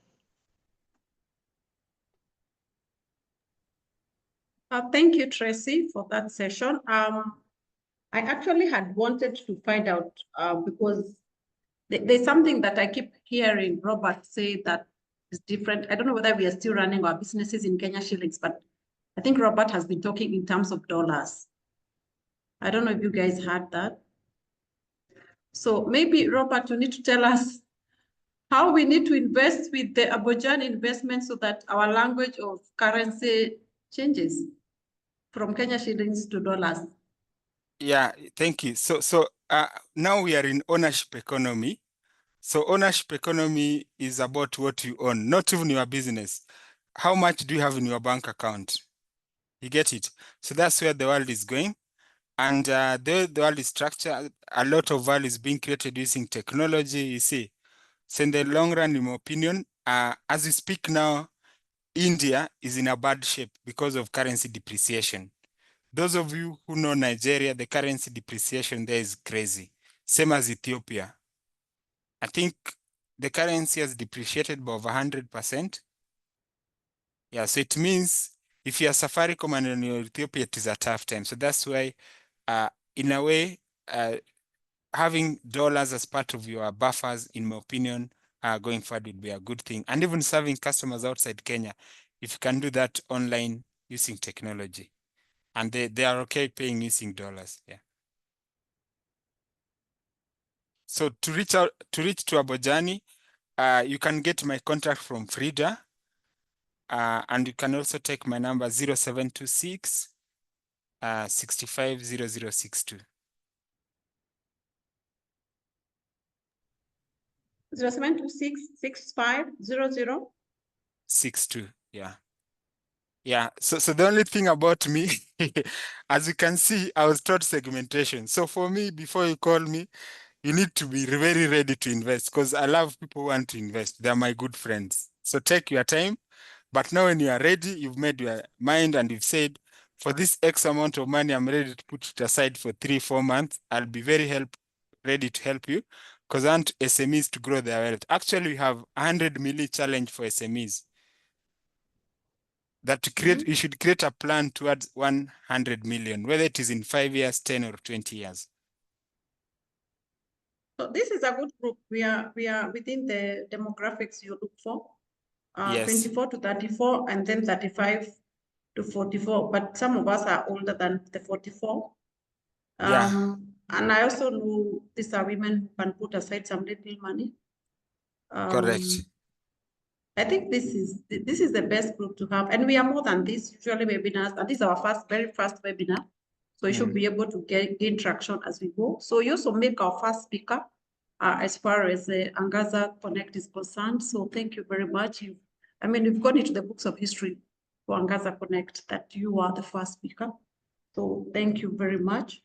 Thank you, Tracy, for that session. I actually had wanted to find out because there's something that I keep hearing Robert say that is different. I don't know whether we are still running our businesses in Kenya shillings, but I think Robert has been talking in terms of dollars. I don't know if you guys heard that. So maybe, Robert, you need to tell us how we need to invest with the Abojani investment so that our language of currency changes from Kenya shillings to dollars. Yeah, thank you. So now we are in ownership economy. So ownership economy is about what you own, not even your business. How much do you have in your bank account? You get it? So that's where the world is going. And the world is structured, a lot of value is being created using technology, you see. So in the long run, in my opinion, as we speak now, India is in a bad shape because of currency depreciation. Those of you who know Nigeria, the currency depreciation there is crazy. Same as Ethiopia. I think the currency has depreciated by over 100%. Yeah, so it means if you're Safaricom and in Ethiopia, it is a tough time. So that's why, in a way, having dollars as part of your buffers, in my opinion, going forward would be a good thing. And even serving customers outside Kenya, if you can do that online using technology. And they are okay paying using dollars. Yeah. So to reach to Abojani, you can get my contact from Frida. And you can also take my number 0726 650062. 0726 6500 62, yeah. Yeah, so the only thing about me, as you can see, I was taught segmentation. So for me, before you call me, you need to be very ready to invest because I love people who want to invest. They're my good friends. So take your time. But now when you are ready, you've made your mind and you've said, for this X amount of money, I'm ready to put it aside for 3-4 months. I'll be very ready to help you because I want SMEs to grow their wealth. Actually, we have 100 million challenge for SMEs. That to create, you should create a plan towards 100 million, whether it is in 5 years, 10 or 20 years. So this is a good group. We are within the demographics you look for. Yes. 24 to 34 and then 35 to 44. But some of us are older than the 44. Yeah. And I also know these are women who can put aside some little money. Correct. I think this is the best group to have. And we are more than this, usually webinars. And this is our very first webinar. So you should be able to gain traction as we go. So you also make our first speaker as far as the Angaza Connect is concerned. So thank you very much. We've gone into the books of history for Angaza Connect that you are the first speaker. So thank you very much.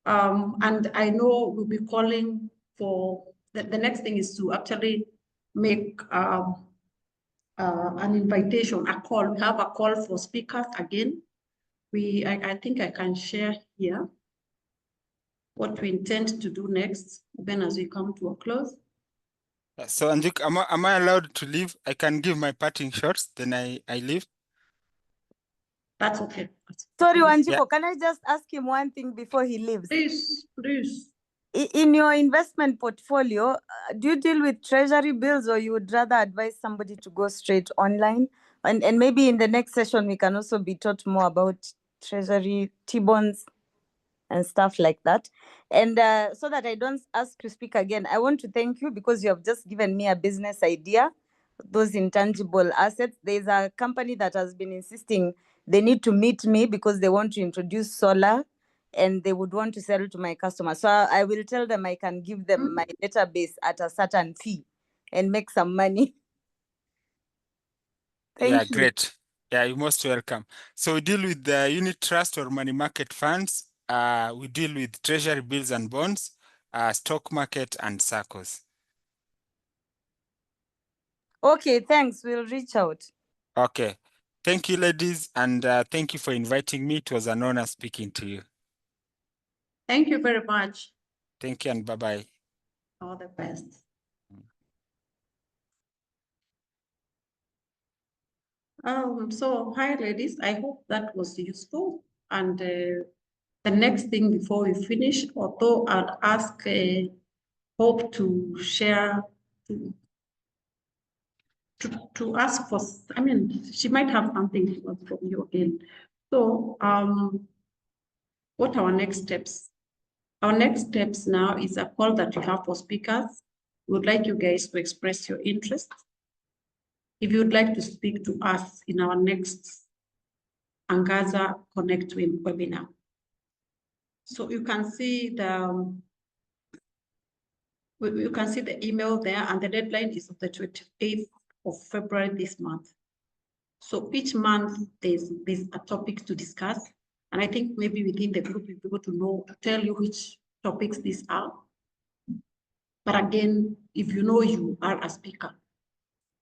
And I know we'll be calling for, the next thing is to actually make an invitation, a call. We have a call for speakers again. I think I can share here what we intend to do next, even as we come to a close. So Anjuk, am I allowed to leave? I can give my parting shots, then I leave. That's okay. Sorry, Wanjiko, Yeah. can I just ask him one thing before he leaves? Please. In your investment portfolio, do you deal with treasury bills or you would rather advise somebody to go straight online? And maybe in the next session, we can also be taught more about treasury, T-bonds and stuff like that. And so that I don't ask to speak again, I want to thank you because you have just given me a business idea, those intangible assets. There's a company that has been insisting they need to meet me because they want to introduce solar and they would want to sell to my customers. So I will tell them I can give them my database at a certain fee and make some money. Thank you. Great. Yeah, you're most welcome. So we deal with the unit trust or money market funds. We deal with treasury bills and bonds, stock market and SACCOs. Okay, thanks. We'll reach out. Okay. Thank you, ladies, and thank you for inviting me. It was an honor speaking to you. Thank you very much. Thank you and bye-bye. All the best. So hi, ladies. I hope that was useful. And the next thing before we finish, although I'd ask Hope to share, to ask for, she might have something from you again. So what are our next steps? Our next steps now is a call that you have for speakers. We would like you guys to express your interest. If you would like to speak to us in our next Angaza Connect webinar. So you can see the email there, and the deadline is the 28th of February this month. So each month there's a topic to discuss, and I think maybe within the group you'll be able to tell you which topics these are. But again, if you know you are a speaker,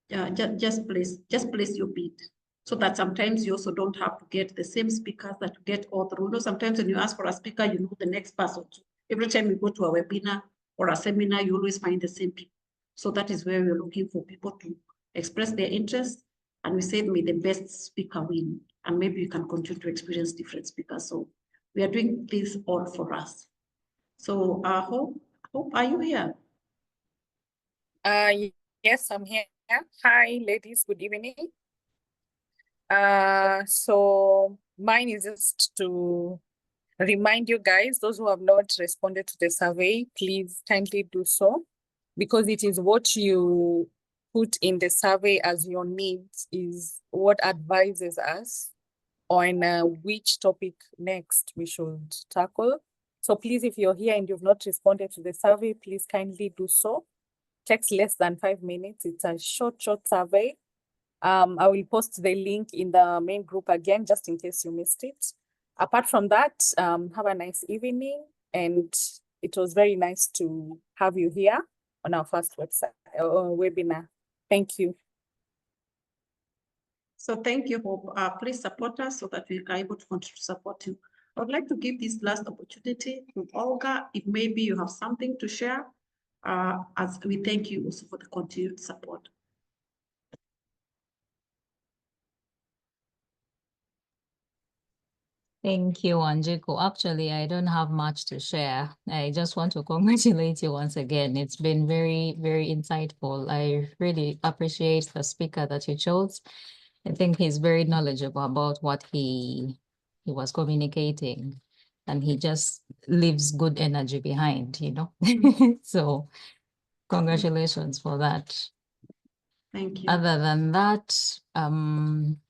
just place your bid, so that sometimes you also don't have to get the same speakers that you get all through. Sometimes when you ask for a speaker, you know the next person. Every time you go to a webinar or a seminar, you always find the same people. So that is where we're looking for people to express their interest. And we said, may the best speaker win. And maybe you can continue to experience different speakers. So we are doing this all for us. So Hope, are you here? Yes, I'm here. Hi, ladies. Good evening. So mine is just to remind you guys, those who have not responded to the survey, please kindly do so, because it is what you put in the survey as your needs is what advises us on which topic next we should tackle. So please, if you're here and you've not responded to the survey, please kindly do so. Takes less than 5 minutes. It's a short survey. I will post the link in the main group again, just in case you missed it. Apart from that, have a nice evening, and it was very nice to have you here on our first website webinar. Thank you. So thank you, Hope. Please support us so that we are able to continue to support you. I would like to give this last opportunity to Olga, if maybe you have something to share, as we thank you also for the continued support. Thank you, Wanjiku. Actually, I don't have much to share. I just want to congratulate you once again. It's been very, very insightful. I really appreciate the speaker that you chose. I think he's very knowledgeable about what he was communicating, and he just leaves good energy behind, you know. So congratulations for that. Thank you. Other than that,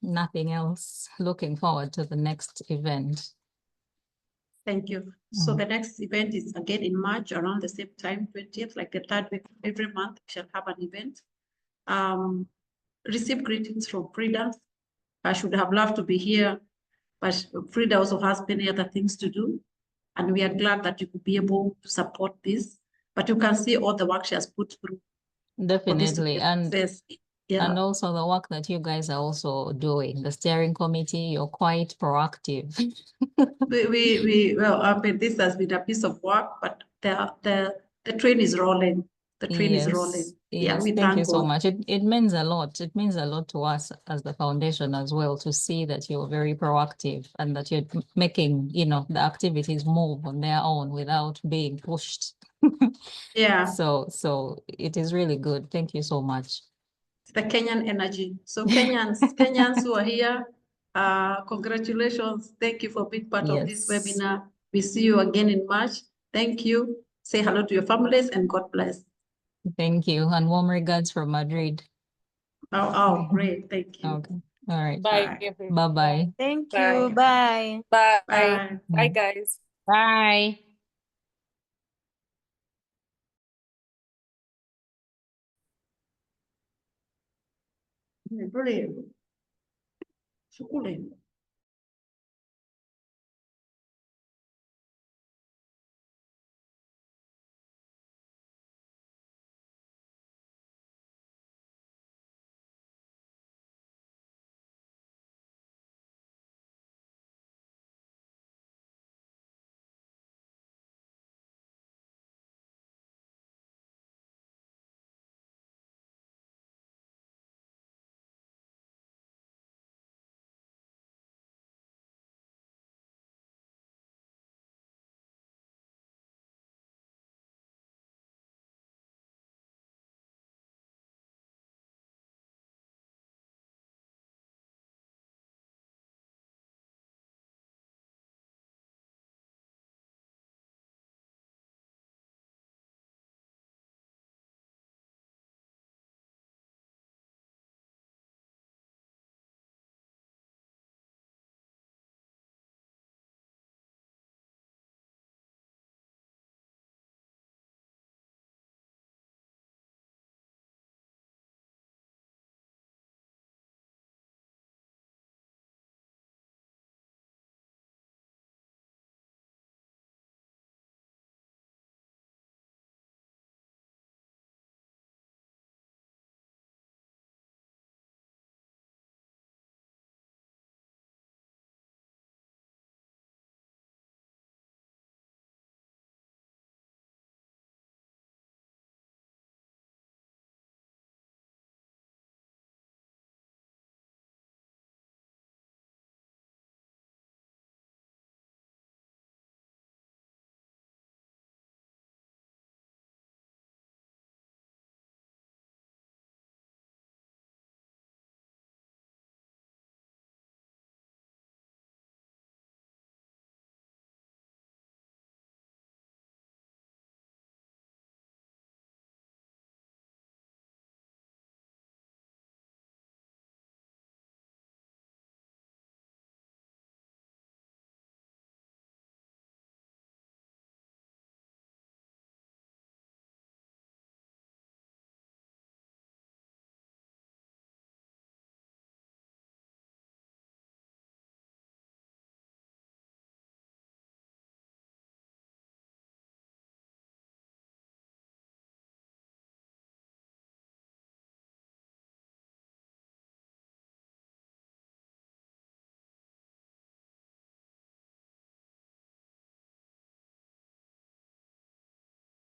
nothing else. Looking forward to the next event. Thank you. So the next event is again in March around the same time, 20th, like the third week of every month, we shall have an event. Receive greetings from Frida. I should have loved to be here, but Frida also has many other things to do. And we are glad that you could be able to support this. But you can see all the work she has put through. Definitely. And Yeah. also the work that you guys are also doing, the steering committee, you're quite proactive. Well, I mean, this has been a piece of work, but the train is rolling. The train is rolling. Yeah, Yes, we thank you thank so God. much. It means a lot. It means a lot to us as the foundation as well, to see that you're very proactive and that you're making, you know, the activities move on their own without being pushed. Yeah. So it is really good. Thank you so much. The Kenyan energy. So Kenyans who are here, congratulations. Thank you for being part of this webinar. We see you again in March. Thank you. Say hello to your families and God bless. Thank you. And warm regards from Madrid. Oh, great. Thank you. Okay. All right. Bye. Bye-bye. Thank Bye. you. Bye. Bye. Bye. Bye, guys. Bye. Brilliant. Shukran.